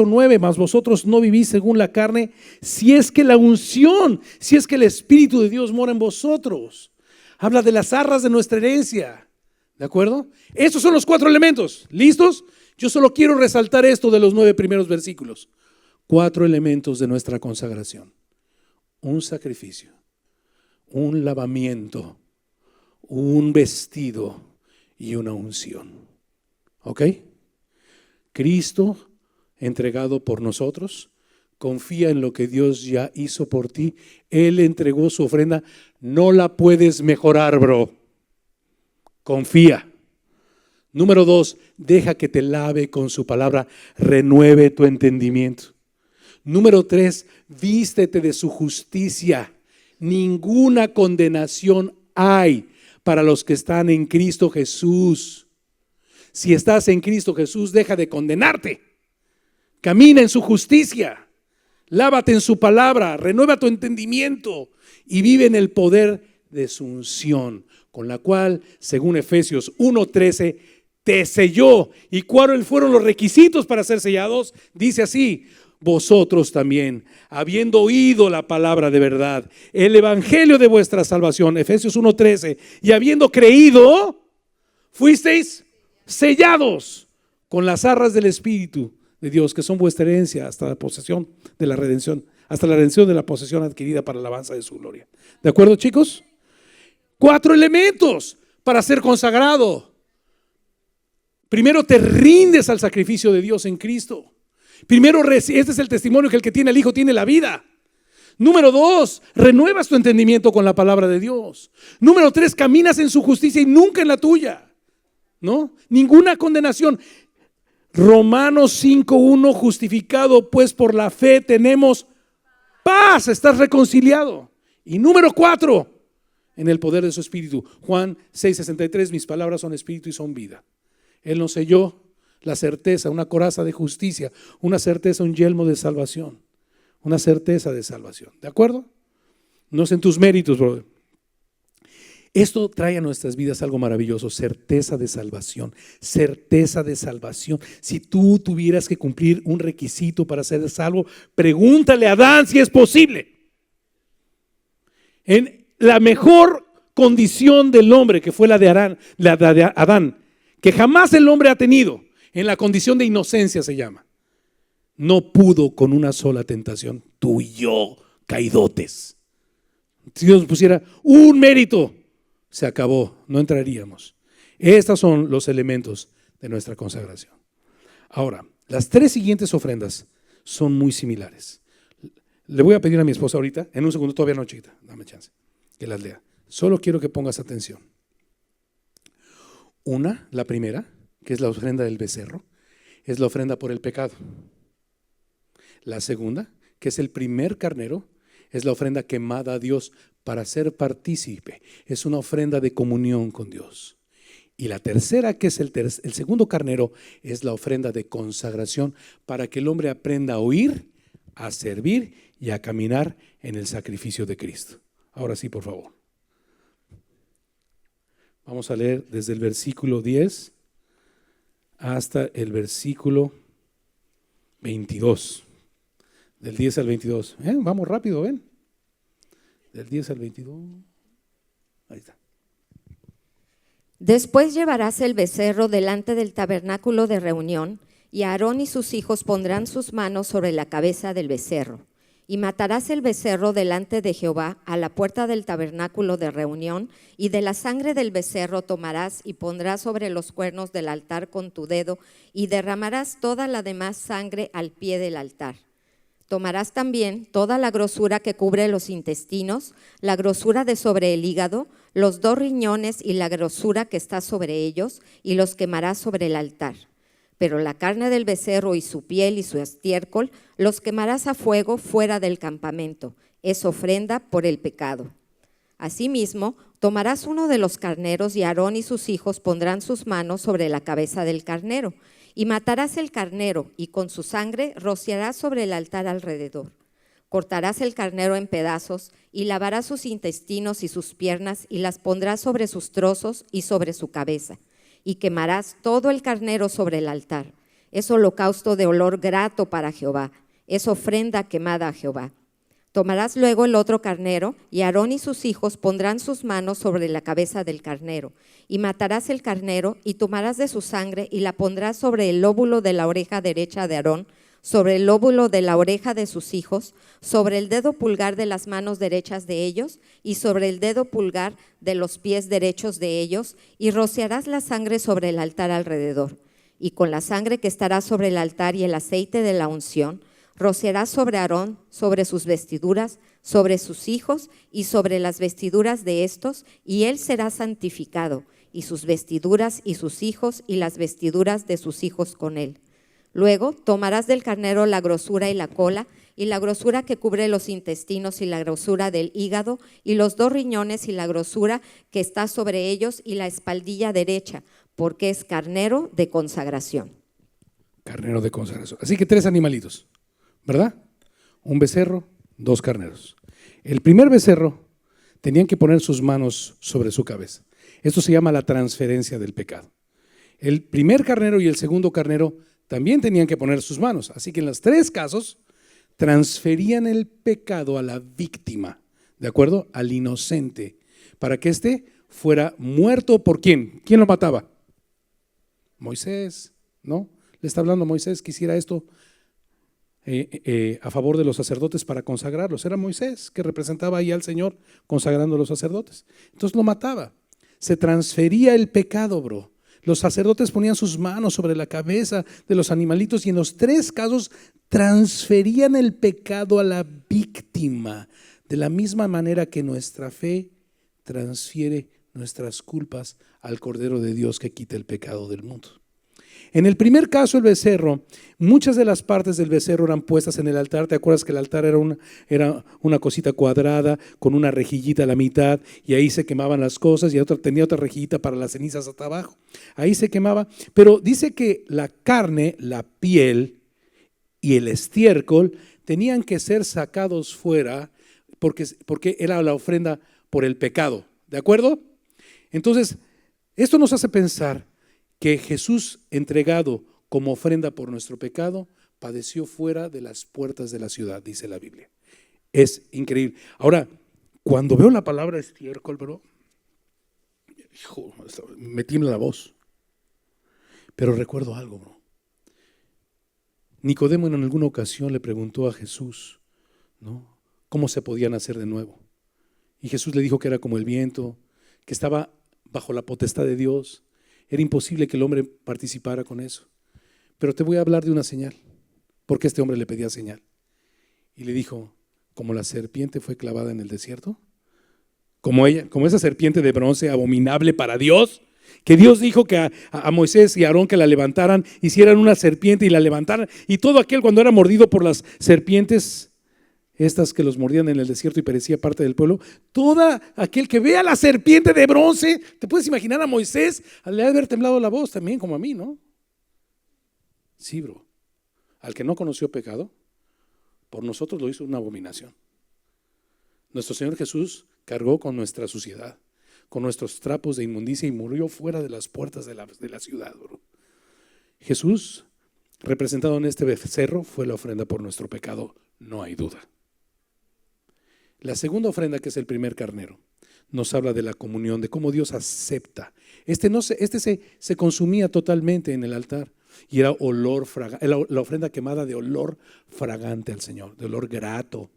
9, mas vosotros no vivís según la carne, si es que la unción, si es que el Espíritu de Dios mora en vosotros. Habla de las arras de nuestra herencia, ¿de acuerdo? Estos son los 4 elementos, ¿listos? Yo solo quiero resaltar esto de los 9 primeros versículos. 4 elementos de nuestra consagración: un sacrificio, un lavamiento, un vestido y una unción. ¿Ok? Cristo entregado por nosotros, confía en lo que Dios ya hizo por ti. Él entregó su ofrenda, no la puedes mejorar, bro. Confía. Número 2, deja que te lave con su palabra, renueve tu entendimiento. Número 3, vístete de su justicia. Ninguna condenación hay para los que están en Cristo Jesús. Si estás en Cristo Jesús, deja de condenarte. Camina en su justicia, lávate en su palabra, renueva tu entendimiento y vive en el poder de su unción, con la cual, según Efesios 1:13, te selló. ¿Y cuáles fueron los requisitos para ser sellados? Dice así: vosotros también, habiendo oído la palabra de verdad, el evangelio de vuestra salvación, Efesios 1:13, y habiendo creído, fuisteis sellados con las arras del Espíritu de Dios, que son vuestra herencia hasta la posesión de la redención, hasta la redención de la posesión adquirida para la alabanza de su gloria. ¿De acuerdo, chicos? 4 elementos para ser consagrado. Primero, te rindes al sacrificio de Dios en Cristo. Primero, este es el testimonio, que el que tiene al Hijo tiene la vida. Número 2, renuevas tu entendimiento con la palabra de Dios. Número 3, caminas en su justicia y nunca en la tuya, ¿no? Ninguna condenación. Romanos 5:1, justificado pues por la fe tenemos paz, estás reconciliado. Y número 4, en el poder de su Espíritu. Juan 6:63, mis palabras son espíritu y son vida. Él nos selló la certeza, una coraza de justicia, una certeza, un yelmo de salvación, una certeza de salvación. ¿De acuerdo? No es en tus méritos, brother. Esto trae a nuestras vidas algo maravilloso: certeza de salvación, certeza de salvación. Si tú tuvieras que cumplir un requisito para ser salvo, pregúntale a Adán si es posible. En la mejor condición del hombre, que fue la de Adán, que jamás el hombre ha tenido, en la condición de inocencia se llama, no pudo con una sola tentación. Tú y yo, caidotes. Si Dios nos pusiera un mérito, se acabó, no entraríamos. Estos son los elementos de nuestra consagración. Ahora, las 3 siguientes ofrendas son muy similares. Le voy a pedir a mi esposa ahorita, en un segundo, todavía no, chiquita, dame chance, que las lea. Solo quiero que pongas atención. La primera, que es la ofrenda del becerro, es la ofrenda por el pecado. La segunda, que es el primer carnero, es la ofrenda quemada a Dios para ser partícipe. Es una ofrenda de comunión con Dios. Y la tercera, que es el segundo carnero, es la ofrenda de consagración para que el hombre aprenda a oír, a servir y a caminar en el sacrificio de Cristo. Ahora sí, por favor. Vamos a leer desde el versículo 10 hasta el versículo 22. Del 10 al 22. Vamos rápido, ven. Del 10 al 22. Ahí está. Después llevarás el becerro delante del tabernáculo de reunión, y Aarón y sus hijos pondrán sus manos sobre la cabeza del becerro. Y matarás el becerro delante de Jehová a la puerta del tabernáculo de reunión, y de la sangre del becerro tomarás y pondrás sobre los cuernos del altar con tu dedo, y derramarás toda la demás sangre al pie del altar. Tomarás también toda la grosura que cubre los intestinos, la grosura de sobre el hígado, los 2 riñones y la grosura que está sobre ellos, y los quemarás sobre el altar. Pero la carne del becerro y su piel y su estiércol los quemarás a fuego fuera del campamento. Es ofrenda por el pecado. Asimismo, tomarás uno de los carneros, y Aarón y sus hijos pondrán sus manos sobre la cabeza del carnero. Y matarás el carnero, y con su sangre rociarás sobre el altar alrededor. Cortarás el carnero en pedazos, y lavarás sus intestinos y sus piernas, y las pondrás sobre sus trozos y sobre su cabeza. Y quemarás todo el carnero sobre el altar. Es holocausto de olor grato para Jehová. Es ofrenda quemada a Jehová. Tomarás luego el otro carnero, y Aarón y sus hijos pondrán sus manos sobre la cabeza del carnero. Y matarás el carnero, y tomarás de su sangre, y la pondrás sobre el lóbulo de la oreja derecha de Aarón, sobre el lóbulo de la oreja de sus hijos, sobre el dedo pulgar de las manos derechas de ellos, y sobre el dedo pulgar de los pies derechos de ellos, y rociarás la sangre sobre el altar alrededor. Y con la sangre que estará sobre el altar y el aceite de la unción, rociarás sobre Aarón, sobre sus vestiduras, sobre sus hijos y sobre las vestiduras de estos, y él será santificado, y sus vestiduras y sus hijos y las vestiduras de sus hijos con él. Luego tomarás del carnero la grosura y la cola, y la grosura que cubre los intestinos y la grosura del hígado, y los 2 riñones y la grosura que está sobre ellos, y la espaldilla derecha, porque es carnero de consagración. carnero de consagración. Así que 3 animalitos, ¿verdad? Un becerro, 2 carneros. El primer becerro tenían que poner sus manos sobre su cabeza. Esto se llama la transferencia del pecado. El primer carnero y el segundo carnero también tenían que poner sus manos. Así que en los 3 casos transferían el pecado a la víctima, ¿de acuerdo? Al inocente, para que éste fuera muerto por ¿quién? ¿Quién lo mataba? Moisés, ¿no? Le está hablando a Moisés que hiciera esto a favor de los sacerdotes para consagrarlos. Era Moisés que representaba ahí al Señor consagrando a los sacerdotes. Entonces lo mataba. Se transfería el pecado, bro. Los sacerdotes ponían sus manos sobre la cabeza de los animalitos y en los 3 casos transferían el pecado a la víctima, de la misma manera que nuestra fe transfiere nuestras culpas al Cordero de Dios que quita el pecado del mundo. En el primer caso, el becerro, muchas de las partes del becerro eran puestas en el altar. ¿Te acuerdas que el altar era una cosita cuadrada con una rejillita a la mitad y ahí se quemaban las cosas y tenía otra rejillita para las cenizas hasta abajo? Ahí se quemaba, pero dice que la carne, la piel y el estiércol tenían que ser sacados fuera porque era la ofrenda por el pecado, ¿de acuerdo? Entonces, esto nos hace pensar que Jesús, entregado como ofrenda por nuestro pecado, padeció fuera de las puertas de la ciudad, dice la Biblia. Es increíble. Ahora, cuando veo la palabra estiércol, bro, hijo, me tiembla la voz. Pero recuerdo algo, bro. Nicodemo en alguna ocasión le preguntó a Jesús, ¿no?, cómo se podía nacer de nuevo. Y Jesús le dijo que era como el viento, que estaba bajo la potestad de Dios. Era imposible que el hombre participara con eso. Pero te voy a hablar de una señal, porque este hombre le pedía señal. Y le dijo, como la serpiente fue clavada en el desierto, como esa serpiente de bronce abominable para Dios, que Dios dijo que a Moisés y a Aarón que la levantaran, hicieran una serpiente y la levantaran, y todo aquel cuando era mordido por las serpientes, estas que los mordían en el desierto y perecía parte del pueblo, todo aquel que vea la serpiente de bronce, te puedes imaginar a Moisés, le ha de haber temblado la voz también como a mí, ¿no? Sí, bro. Al que no conoció pecado, por nosotros lo hizo una abominación. Nuestro Señor Jesús cargó con nuestra suciedad, con nuestros trapos de inmundicia y murió fuera de las puertas de la ciudad, bro. Jesús, representado en este becerro, fue la ofrenda por nuestro pecado, no hay duda. La segunda ofrenda, que es el primer carnero, nos habla de la comunión, de cómo Dios acepta. Se consumía totalmente en el altar y era olor fragante, la ofrenda quemada de olor fragante al Señor, de olor grato,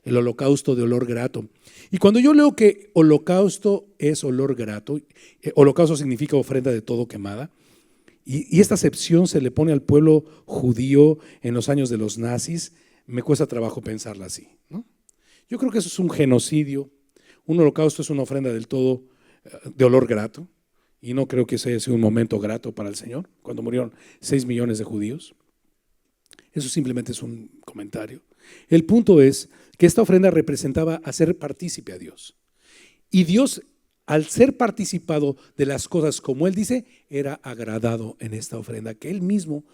el holocausto de olor grato. Y cuando yo leo que holocausto es olor grato, holocausto significa ofrenda de todo quemada, y esta acepción se le pone al pueblo judío en los años de los nazis, me cuesta trabajo pensarla así, ¿no? Yo creo que eso es un genocidio. Un holocausto es una ofrenda del todo de olor grato, y no creo que ese haya sido un momento grato para el Señor, cuando murieron 6 millones de judíos. Eso simplemente es un comentario. El punto es que esta ofrenda representaba hacer partícipe a Dios. Y Dios, al ser participado de las cosas como Él dice, era agradado en esta ofrenda que Él mismo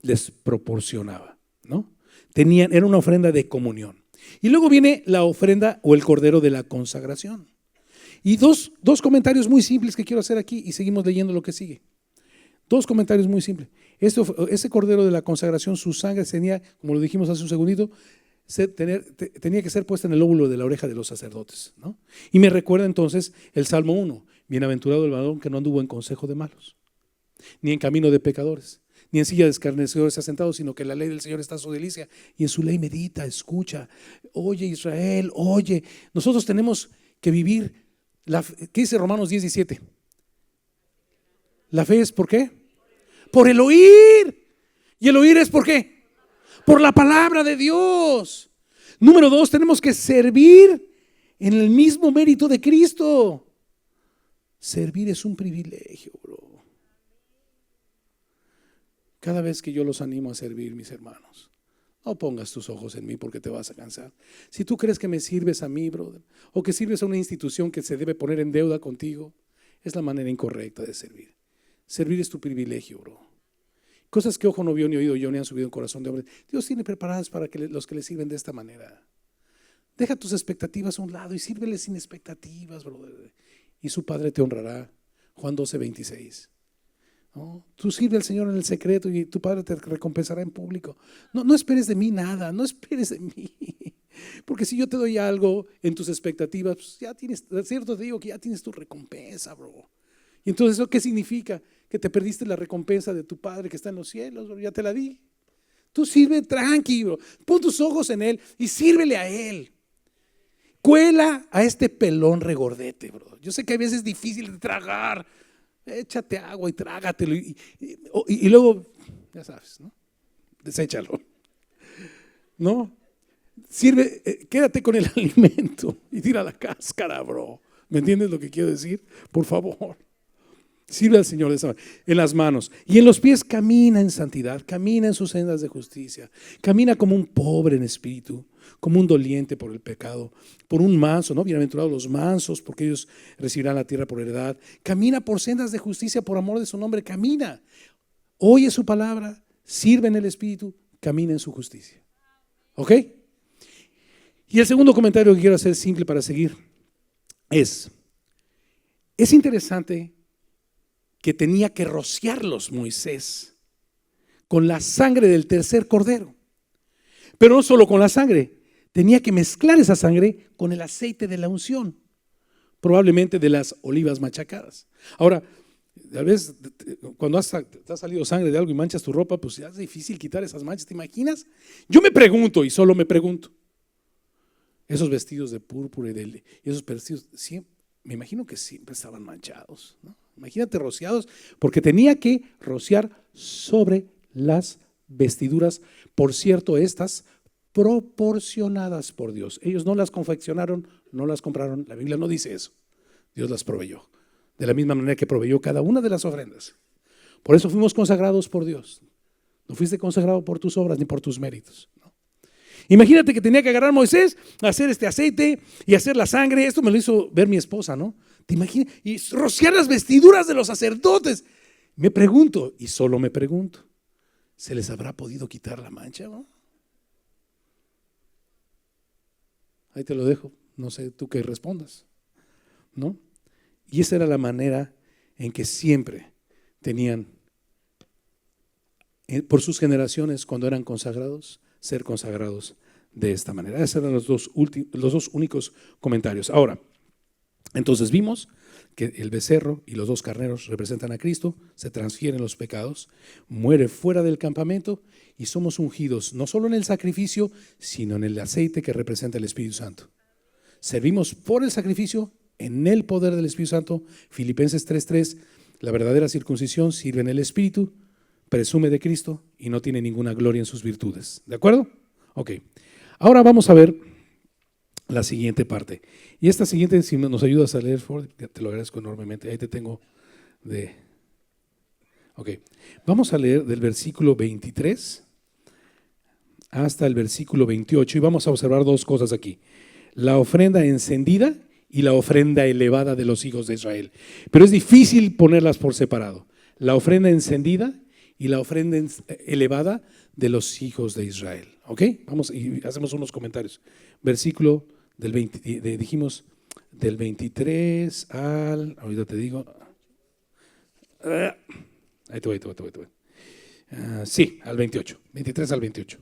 les proporcionaba, ¿no? Era una ofrenda de comunión. Y luego viene la ofrenda o el cordero de la consagración. Y dos comentarios muy simples que quiero hacer aquí y seguimos leyendo lo que sigue. 2 comentarios muy simples. Ese cordero de la consagración, su sangre tenía, como lo dijimos hace un segundito, tenía que ser puesta en el lóbulo de la oreja de los sacerdotes, ¿no? Y me recuerda entonces el Salmo 1, bienaventurado el varón que no anduvo en consejo de malos, ni en camino de pecadores, ni en silla de escarnecedores asentados, sino que en la ley del Señor está su delicia y en su ley medita, escucha. Oye Israel, oye, nosotros tenemos que vivir, ¿qué dice Romanos 10:17? La fe es ¿por qué? Por el oír. ¿Y el oír es por qué? Por la palabra de Dios. Número 2, tenemos que servir en el mismo mérito de Cristo. Servir es un privilegio, bro. Cada vez que yo los animo a servir, mis hermanos, no pongas tus ojos en mí porque te vas a cansar. Si tú crees que me sirves a mí, brother, o que sirves a una institución que se debe poner en deuda contigo, es la manera incorrecta de servir. Servir es tu privilegio, bro. Cosas que ojo no vio, ni oído yo, ni han subido en corazón de hombre. Dios tiene preparadas para que los que le sirven de esta manera. Deja tus expectativas a un lado y sírvele sin expectativas, brother. Y su Padre te honrará. Juan 12:26. ¿No? Tú sirve al Señor en el secreto y tu Padre te recompensará en público. No esperes de mí nada, no esperes de mí. Porque si yo te doy algo en tus expectativas, pues ya tienes, cierto te digo que ya tienes tu recompensa, bro. Y entonces, ¿eso qué significa? Que te perdiste la recompensa de tu Padre que está en los cielos, bro. Ya te la di. Tú sirve tranquilo, pon tus ojos en Él y sírvele a Él. Cuela a este pelón regordete, bro. Yo sé que a veces es difícil de tragar. Échate agua y trágatelo y luego, ya sabes, ¿no? Deséchalo. ¿No? Sirve, quédate con el alimento y tira la cáscara, bro. ¿Me entiendes lo que quiero decir? Por favor. Sirve al Señor en las manos y en los pies camina en santidad, camina en sus sendas de justicia, camina como un pobre en espíritu, como un doliente por el pecado, por un manso, ¿no? Bienaventurados los mansos, porque ellos recibirán la tierra por heredad. Camina por sendas de justicia por amor de su nombre, camina. Oye su palabra, sirve en el espíritu, camina en su justicia. ¿Ok? Y el segundo comentario que quiero hacer simple para seguir es interesante que tenía que rociarlos Moisés con la sangre del tercer cordero. Pero no solo con la sangre, tenía que mezclar esa sangre con el aceite de la unción, probablemente de las olivas machacadas. Ahora, tal vez cuando te ha salido sangre de algo y manchas tu ropa, pues ya es difícil quitar esas manchas, ¿te imaginas? Yo me pregunto, y solo me pregunto, esos vestidos de púrpura y esos vestidos, me imagino que siempre estaban manchados, ¿no? Imagínate rociados, porque tenía que rociar sobre las vestiduras, por cierto, estas proporcionadas por Dios. Ellos no las confeccionaron, no las compraron, la Biblia no dice eso. Dios las proveyó, de la misma manera que proveyó cada una de las ofrendas. Por eso fuimos consagrados por Dios. No fuiste consagrado por tus obras ni por tus méritos, ¿no? Imagínate que tenía que agarrar Moisés, hacer este aceite y hacer la sangre. Esto me lo hizo ver mi esposa, ¿no? ¿Te imaginas? Y rociar las vestiduras de los sacerdotes. Me pregunto, y solo me pregunto, ¿se les habrá podido quitar la mancha, no? Ahí te lo dejo, no sé tú qué respondas, ¿no? Y esa era la manera en que siempre tenían, por sus generaciones, cuando eran consagrados, ser consagrados de esta manera. Esos eran los dos únicos comentarios. Ahora, entonces vimos que el becerro y los dos carneros representan a Cristo, se transfieren los pecados, muere fuera del campamento y somos ungidos no solo en el sacrificio, sino en el aceite que representa el Espíritu Santo. Servimos por el sacrificio en el poder del Espíritu Santo. Filipenses 3:3, la verdadera circuncisión sirve en el Espíritu, presume de Cristo y no tiene ninguna gloria en sus virtudes. ¿De acuerdo? Ok. Ahora vamos a ver la siguiente parte. Y esta siguiente, si nos ayudas a leer, te lo agradezco enormemente. Ahí te tengo de... Ok. Vamos a leer del versículo 23 hasta el versículo 28 y vamos a observar dos cosas aquí. La ofrenda encendida y la ofrenda elevada de los hijos de Israel. Pero es difícil ponerlas por separado. La ofrenda encendida y la ofrenda elevada de los hijos de Israel. ¿Ok? Vamos y hacemos unos comentarios. Versículo del 20, dijimos del 23 al, ahorita te digo, ahí te voy. Sí, al 28, 23 al 28.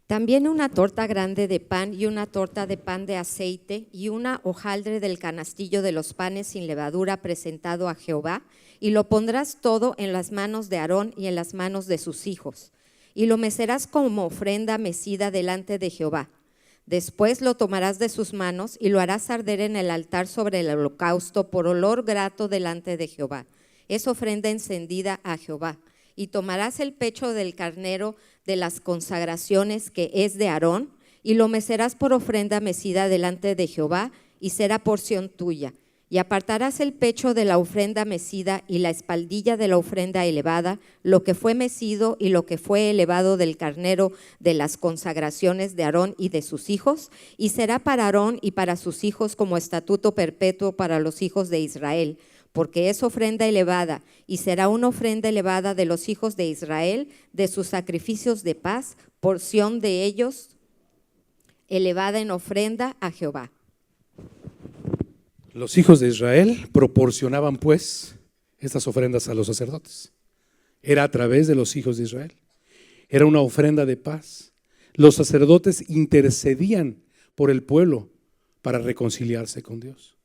También una torta grande de pan y una torta de pan de aceite y una hojaldre del canastillo de los panes sin levadura presentado a Jehová, y lo pondrás todo en las manos de Aarón y en las manos de sus hijos, y lo mecerás como ofrenda mecida delante de Jehová. Después lo tomarás de sus manos y lo harás arder en el altar sobre el holocausto por olor grato delante de Jehová. Es ofrenda encendida a Jehová. Y tomarás el pecho del carnero de las consagraciones que es de Aarón y lo mecerás por ofrenda mecida delante de Jehová y será porción tuya. Y apartarás el pecho de la ofrenda mecida y la espaldilla de la ofrenda elevada, lo que fue mecido y lo que fue elevado del carnero de las consagraciones de Aarón y de sus hijos, y será para Aarón y para sus hijos como estatuto perpetuo para los hijos de Israel. porque es ofrenda elevada, y será una ofrenda elevada de los hijos de Israel, de sus sacrificios de paz, porción de ellos elevada en ofrenda a Jehová. Los hijos de Israel proporcionaban pues estas ofrendas a los sacerdotes. Era a través de los hijos de Israel. Era una ofrenda de paz. Los sacerdotes intercedían por el pueblo para reconciliarse con Dios.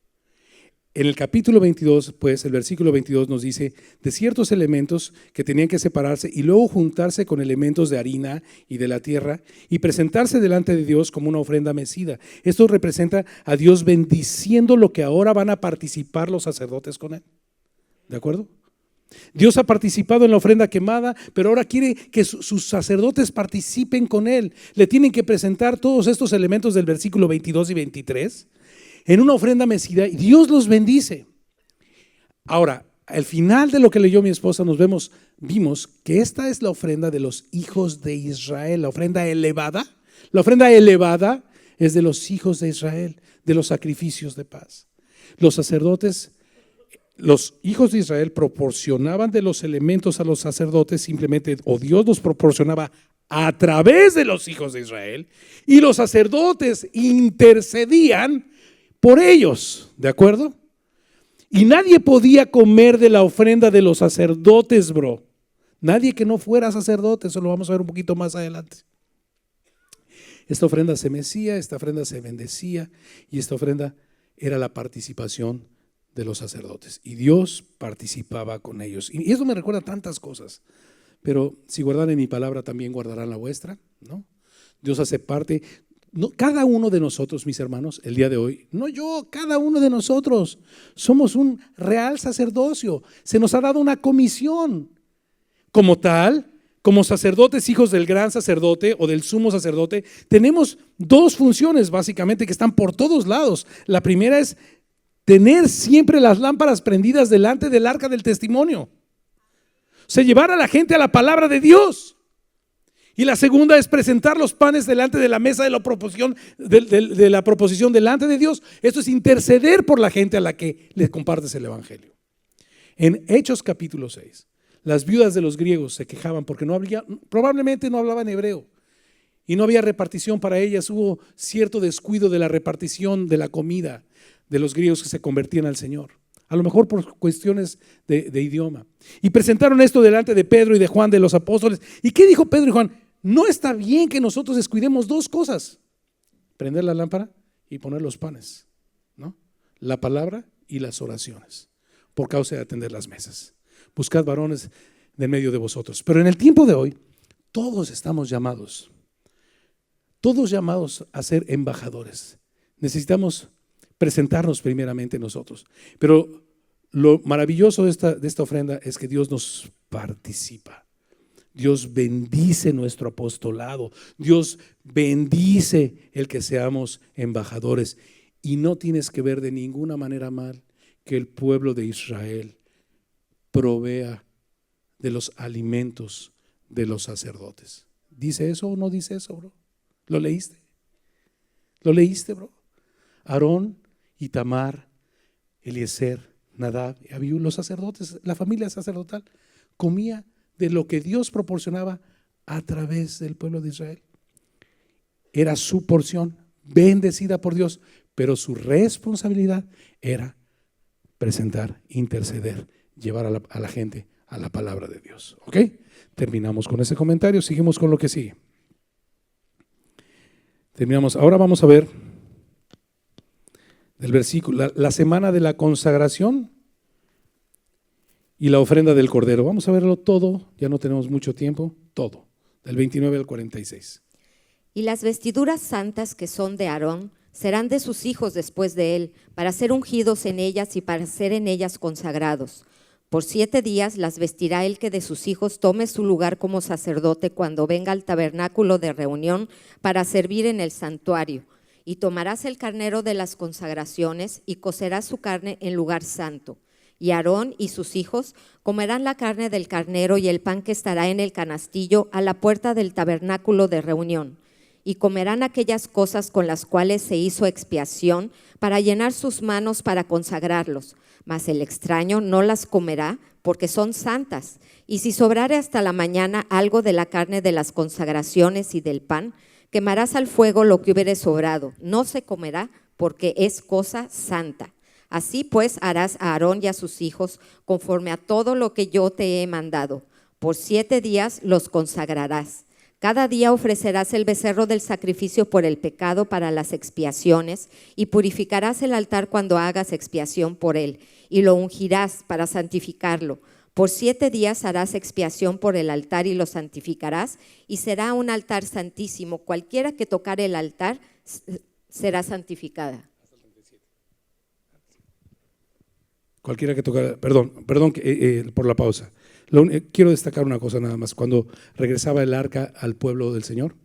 En el capítulo 22, pues el versículo 22 nos dice de ciertos elementos que tenían que separarse y luego juntarse con elementos de harina y de la tierra y presentarse delante de Dios como una ofrenda mecida. Esto representa a Dios bendiciendo lo que ahora van a participar los sacerdotes con él. ¿De acuerdo? Dios ha participado en la ofrenda quemada, pero ahora quiere que sus sacerdotes participen con él. Le tienen que presentar todos estos elementos del versículo 22 y 23 en una ofrenda mecida y Dios los bendice. Ahora, al final de lo que leyó mi esposa vimos que esta es la ofrenda de los hijos de Israel, la ofrenda elevada. La ofrenda elevada es de los hijos de Israel, de los sacrificios de paz. Los sacerdotes, los hijos de Israel proporcionaban de los elementos a los sacerdotes simplemente, o Dios los proporcionaba a través de los hijos de Israel, y los sacerdotes intercedían por ellos, ¿de acuerdo? Y nadie podía comer de la ofrenda de los sacerdotes, bro. Nadie que no fuera sacerdote, eso lo vamos a ver un poquito más adelante. Esta ofrenda se mecía, esta ofrenda se bendecía y esta ofrenda era la participación de los sacerdotes. Y Dios participaba con ellos. Y eso me recuerda tantas cosas. Pero si guardan mi palabra, también guardarán la vuestra, ¿no? Dios hace parte. No, cada uno de nosotros, mis hermanos, el día de hoy, no yo, cada uno de nosotros somos un real sacerdocio. Se nos ha dado una comisión. Como tal, como sacerdotes, hijos del gran sacerdote o del sumo sacerdote, tenemos dos funciones básicamente que están por todos lados. La primera es tener siempre las lámparas prendidas delante del arca del testimonio. O sea, llevar a la gente a la palabra de Dios. Y la segunda es presentar los panes delante de la mesa de la proposición, de la proposición delante de Dios. Esto es interceder por la gente a la que le compartes el evangelio. En Hechos capítulo 6, las viudas de los griegos se quejaban porque probablemente no hablaban hebreo y no había repartición para ellas. Hubo cierto descuido de la repartición de la comida de los griegos que se convertían al Señor. A lo mejor por cuestiones de idioma. Y presentaron esto delante de Pedro y de Juan, de los apóstoles. ¿Y qué dijo Pedro y Juan? No está bien que nosotros descuidemos dos cosas: prender la lámpara y poner los panes, ¿no? La palabra y las oraciones, por causa de atender las mesas. Buscad varones de medio de vosotros. Pero en el tiempo de hoy, todos estamos llamados a ser embajadores. Necesitamos presentarnos primeramente nosotros. Pero lo maravilloso de esta ofrenda es que Dios nos participa. Dios bendice nuestro apostolado. Dios bendice el que seamos embajadores. Y no tienes que ver de ninguna manera mal que el pueblo de Israel provea de los alimentos de los sacerdotes. ¿Dice eso o no dice eso, bro? ¿Lo leíste? ¿Lo leíste, bro? Aarón, Itamar, Eliezer, Nadab, Abiú, los sacerdotes, la familia sacerdotal, comía de lo que Dios proporcionaba a través del pueblo de Israel. Era su porción, bendecida por Dios, pero su responsabilidad era presentar, interceder, llevar a la gente a la palabra de Dios. ¿Ok? Terminamos con ese comentario, seguimos con lo que sigue. Terminamos. Ahora vamos a ver del versículo, la semana de la consagración y la ofrenda del Cordero. Vamos a verlo todo, ya no tenemos mucho tiempo, todo, del 29 al 46. Y las vestiduras santas que son de Aarón serán de sus hijos después de él, para ser ungidos en ellas y para ser en ellas consagrados. Por 7 días las vestirá el que de sus hijos tome su lugar como sacerdote cuando venga al tabernáculo de reunión para servir en el santuario. Y tomarás el carnero de las consagraciones y cocerás su carne en lugar santo. Y Aarón y sus hijos comerán la carne del carnero y el pan que estará en el canastillo a la puerta del tabernáculo de reunión. y comerán aquellas cosas con las cuales se hizo expiación para llenar sus manos para consagrarlos. Mas el extraño no las comerá porque son santas. Y si sobrare hasta la mañana algo de la carne de las consagraciones y del pan, quemarás al fuego lo que hubiere sobrado. No se comerá porque es cosa santa. Así pues harás a Aarón y a sus hijos conforme a todo lo que yo te he mandado. Por 7 días los consagrarás. Cada día ofrecerás el becerro del sacrificio por el pecado para las expiaciones y purificarás el altar cuando hagas expiación por él y lo ungirás para santificarlo. Por 7 días harás expiación por el altar y lo santificarás y será un altar santísimo. Cualquiera que tocare el altar será santificada. Cualquiera que tocara, perdón por la pausa. Quiero destacar una cosa nada más. Cuando regresaba el arca al pueblo del Señor,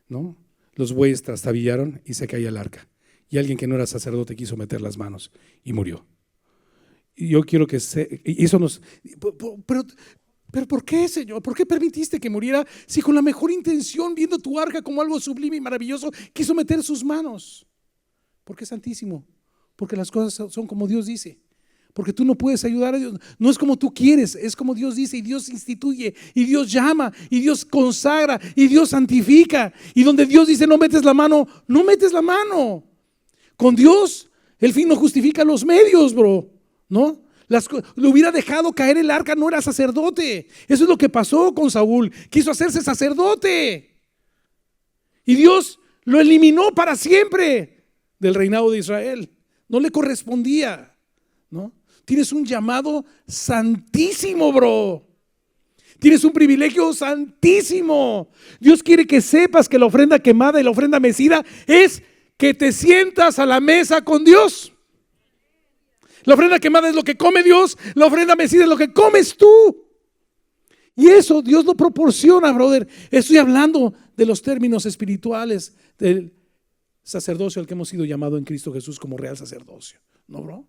¿no? Los bueyes trastabillaron y se caía el arca. Y alguien que no era sacerdote quiso meter las manos y murió. Y yo quiero que y eso nos… Pero ¿por qué, Señor? ¿Por qué permitiste que muriera si con la mejor intención, viendo tu arca como algo sublime y maravilloso, quiso meter sus manos? Porque es santísimo. Porque las cosas son como Dios dice. Porque tú no puedes ayudar a Dios, no es como tú quieres, es como Dios dice, y Dios instituye, y Dios llama, y Dios consagra, y Dios santifica. Y donde Dios dice no metes la mano, no metes la mano. Con Dios el fin no justifica los medios, bro, ¿no? Lo hubiera dejado caer el arca, no era sacerdote. Eso es lo que pasó con Saúl, quiso hacerse sacerdote. Y Dios lo eliminó para siempre del reinado de Israel. No le correspondía, ¿no? Tienes un llamado santísimo, bro. Tienes un privilegio santísimo. Dios quiere que sepas que la ofrenda quemada y la ofrenda mecida es que te sientas a la mesa con Dios. La ofrenda quemada es lo que come Dios, la ofrenda mecida es lo que comes tú. Y eso Dios lo proporciona, brother. Estoy hablando de los términos espirituales del sacerdocio al que hemos sido llamados en Cristo Jesús como real sacerdocio. ¿No, bro?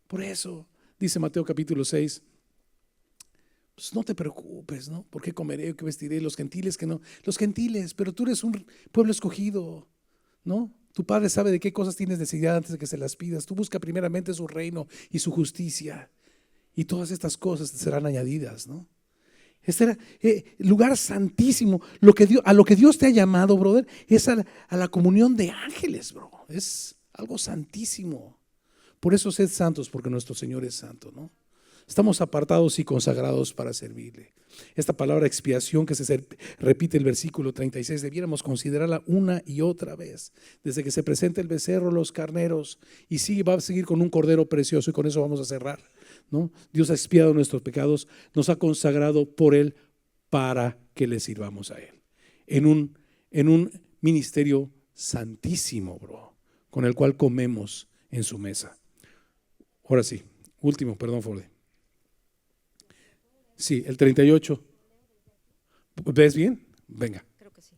Por eso, dice Mateo capítulo 6, pues no te preocupes, ¿no? ¿Por qué comeré o qué vestiré? Los gentiles que no, los gentiles, pero tú eres un pueblo escogido, ¿no? Tu Padre sabe de qué cosas tienes necesidad antes de que se las pidas. Tú busca primeramente su reino y su justicia, y todas estas cosas te serán añadidas, ¿no? Este era lugar santísimo. A lo que Dios te ha llamado, brother, es a la comunión de ángeles, bro. Es algo santísimo. Por eso sed santos, porque nuestro Señor es santo, ¿no? Estamos apartados y consagrados para servirle. Esta palabra expiación que se repite el versículo 36, debiéramos considerarla una y otra vez. Desde que se presenta el becerro, los carneros, y va a seguir con un cordero precioso, y con eso vamos a cerrar, ¿no? Dios ha expiado nuestros pecados, nos ha consagrado por Él para que le sirvamos a Él. En un ministerio santísimo, bro, con el cual comemos en su mesa. Ahora sí, último, perdón, Forde. Sí, el 38. ¿Ves bien? Venga. Creo que sí.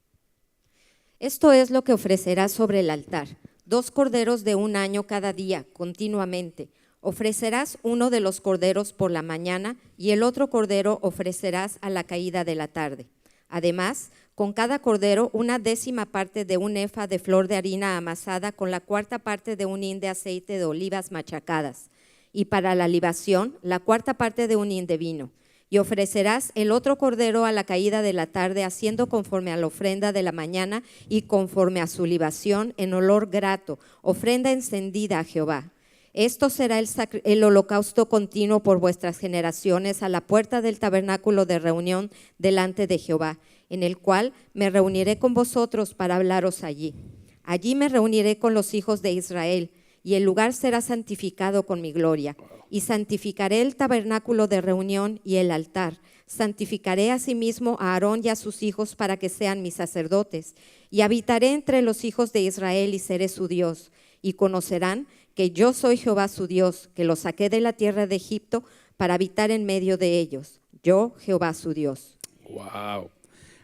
Esto es lo que ofrecerás sobre el altar: 2 corderos de 1 año cada día, continuamente. Ofrecerás uno de los corderos por la mañana y el otro cordero ofrecerás a la caída de la tarde. Además, con cada cordero 1/10 parte de un efa de flor de harina amasada con la 1/4 parte de un hin de aceite de olivas machacadas. Y para la libación, la 1/4 parte de un hin de vino. Y ofrecerás el otro cordero a la caída de la tarde, haciendo conforme a la ofrenda de la mañana y conforme a su libación en olor grato, ofrenda encendida a Jehová. Esto será el holocausto continuo por vuestras generaciones a la puerta del tabernáculo de reunión delante de Jehová, en el cual me reuniré con vosotros para hablaros allí. Allí me reuniré con los hijos de Israel, y el lugar será santificado con mi gloria. Y santificaré el tabernáculo de reunión y el altar. Santificaré asimismo a Aarón y a sus hijos para que sean mis sacerdotes. Y habitaré entre los hijos de Israel y seré su Dios. Y conocerán que yo soy Jehová su Dios, que los saqué de la tierra de Egipto para habitar en medio de ellos. Yo, Jehová su Dios. Wow.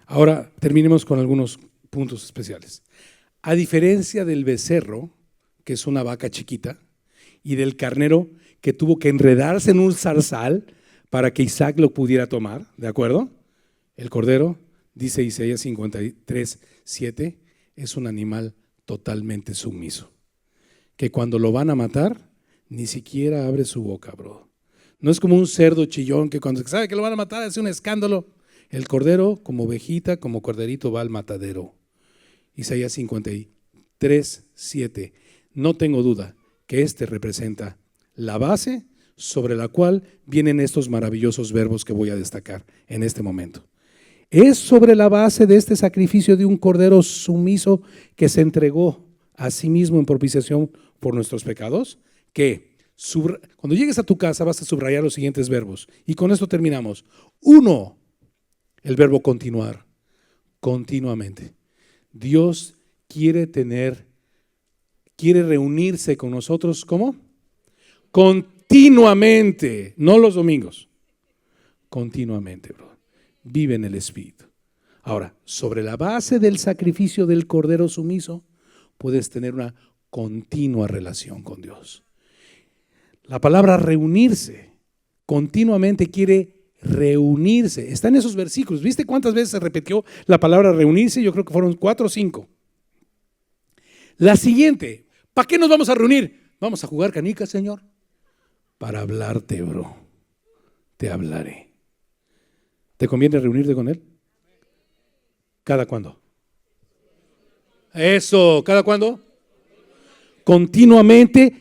Ahora terminemos con algunos puntos especiales. A diferencia del becerro, que es una vaca chiquita, y del carnero que tuvo que enredarse en un zarzal para que Isaac lo pudiera tomar, ¿de acuerdo? El cordero Dice Isaías 53:7, es un animal totalmente sumiso, que cuando lo van a matar, ni siquiera abre su boca, bro. No es como un cerdo chillón que cuando sabe que lo van a matar hace un escándalo. El cordero, como ovejita, como corderito, va al matadero. Isaías 53:7. No tengo duda que este representa la base sobre la cual vienen estos maravillosos verbos que voy a destacar en este momento. Es sobre la base de este sacrificio de un cordero sumiso que se entregó a sí mismo en propiciación por nuestros pecados, que cuando llegues a tu casa vas a subrayar los siguientes verbos. Y con esto terminamos. 1, el verbo continuar, continuamente. Dios quiere reunirse con nosotros, ¿cómo? Continuamente, no los domingos. Continuamente, bro. Vive en el Espíritu. Ahora, sobre la base del sacrificio del cordero sumiso, puedes tener una continua relación con Dios. La palabra reunirse, continuamente quiere reunirse. Está en esos versículos. ¿Viste cuántas veces se repitió la palabra reunirse? Yo creo que fueron 4 o 5. La siguiente, ¿para qué nos vamos a reunir? Vamos a jugar canicas, Señor. Para hablarte, bro. Te hablaré. ¿Te conviene reunirte con Él? ¿Cada cuándo? Eso, ¿cada cuándo? Continuamente.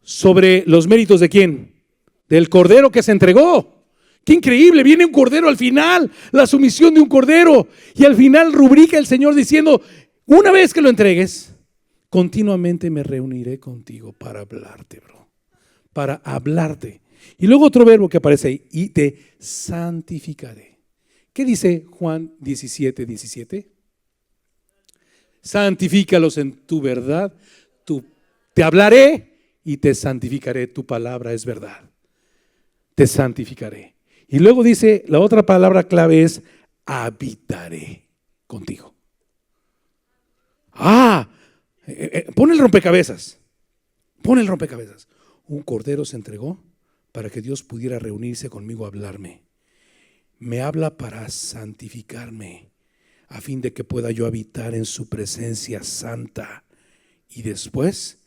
¿Sobre los méritos de quién? Del cordero que se entregó. ¡Qué increíble! Viene un cordero al final, la sumisión de un cordero. Y al final rubrica el Señor diciendo, una vez que lo entregues, continuamente me reuniré contigo para hablarte, bro. Para hablarte. Y luego otro verbo que aparece ahí, y te santificaré. ¿Qué dice Juan 17:17? Santifícalos en tu verdad. Te hablaré y te santificaré. Tu palabra es verdad. Te santificaré. Y luego dice, la otra palabra clave es habitaré contigo. Pon el rompecabezas. Pon el rompecabezas. Un cordero se entregó para que Dios pudiera reunirse conmigo a hablarme. Me habla para santificarme, a fin de que pueda yo habitar en su presencia santa y después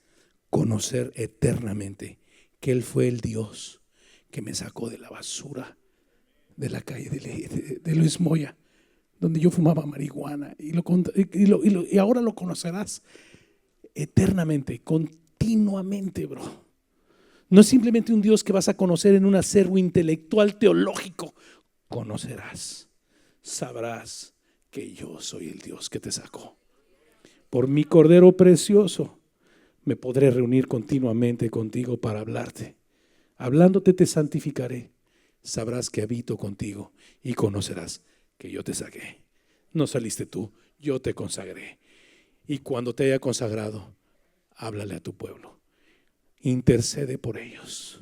conocer eternamente que Él fue el Dios que me sacó de la basura de la calle de Luis Moya, donde yo fumaba marihuana, y ahora lo conocerás eternamente, continuamente, bro. No es simplemente un Dios que vas a conocer en un acervo intelectual teológico. Conocerás, sabrás que yo soy el Dios que te sacó. Por mi cordero precioso me podré reunir continuamente contigo para hablarte. Hablándote te santificaré. Sabrás que habito contigo y conocerás que yo te saqué. No saliste tú, yo te consagré. Y cuando te haya consagrado, háblale a tu pueblo. Intercede por ellos.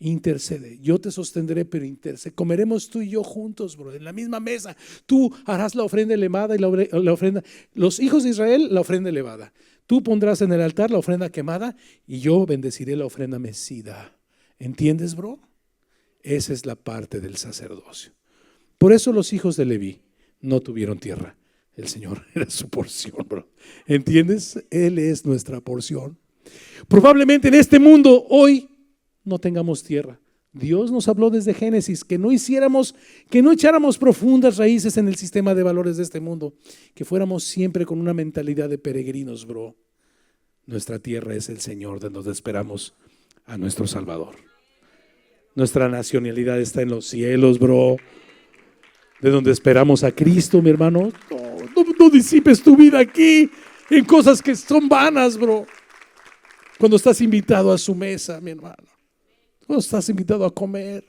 Intercede. Yo te sostendré, pero intercede. Comeremos tú y yo juntos, bro, en la misma mesa. Tú harás la ofrenda elevada y la ofrenda. Los hijos de Israel, la ofrenda elevada. Tú pondrás en el altar la ofrenda quemada y yo bendeciré la ofrenda mecida. ¿Entiendes, bro? Esa es la parte del sacerdocio. Por eso los hijos de Leví no tuvieron tierra. El Señor era su porción, bro. ¿Entiendes? Él es nuestra porción. Probablemente en este mundo hoy no tengamos tierra. Dios nos habló desde Génesis que no echáramos profundas raíces en el sistema de valores de este mundo, que fuéramos siempre con una mentalidad de peregrinos, bro. Nuestra tierra es el Señor, de donde esperamos a nuestro Salvador. Nuestra nacionalidad está en los cielos, bro. De donde esperamos a Cristo, mi hermano. No disipes tu vida aquí en cosas que son vanas, bro. Cuando estás invitado a su mesa, mi hermano. Cuando estás invitado a comer.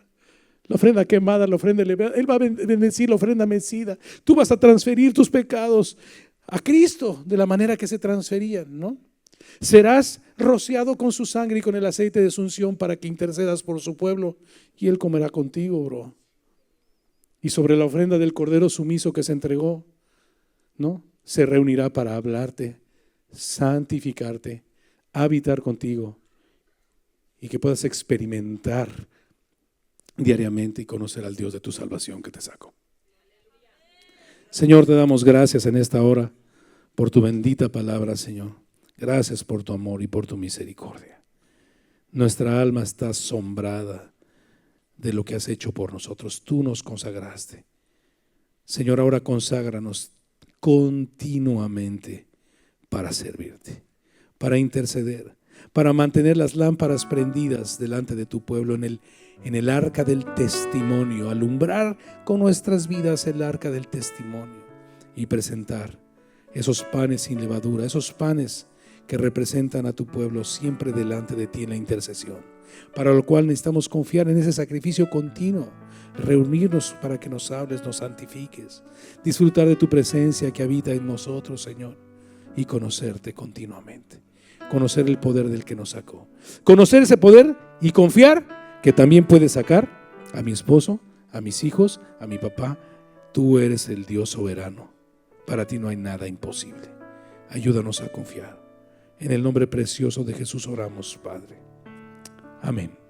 La ofrenda quemada, la ofrenda elevada. Él va a bendecir la ofrenda mecida. Tú vas a transferir tus pecados a Cristo de la manera que se transferían, ¿no? Serás rociado con su sangre y con el aceite de su unción para que intercedas por su pueblo y Él comerá contigo, bro. Y sobre la ofrenda del cordero sumiso que se entregó, ¿no? Se reunirá para hablarte, santificarte, habitar contigo y que puedas experimentar diariamente y conocer al Dios de tu salvación que te sacó. Señor, te damos gracias en esta hora por tu bendita palabra, Señor. Gracias por tu amor y por tu misericordia. Nuestra alma está asombrada de lo que has hecho por nosotros. Tú nos consagraste. Señor, ahora conságranos continuamente para servirte, para interceder, para mantener las lámparas prendidas delante de tu pueblo en el arca del testimonio, alumbrar con nuestras vidas el arca del testimonio y presentar esos panes sin levadura, esos panes que representan a tu pueblo siempre delante de ti en la intercesión, para lo cual necesitamos confiar en ese sacrificio continuo, reunirnos para que nos hables, nos santifiques, disfrutar de tu presencia que habita en nosotros, Señor, y conocerte continuamente, conocer el poder del que nos sacó, conocer ese poder y confiar que también puede sacar a mi esposo, a mis hijos, a mi papá. Tú eres el Dios soberano, para ti no hay nada imposible. Ayúdanos a confiar. En el nombre precioso de Jesús oramos, Padre. Amén.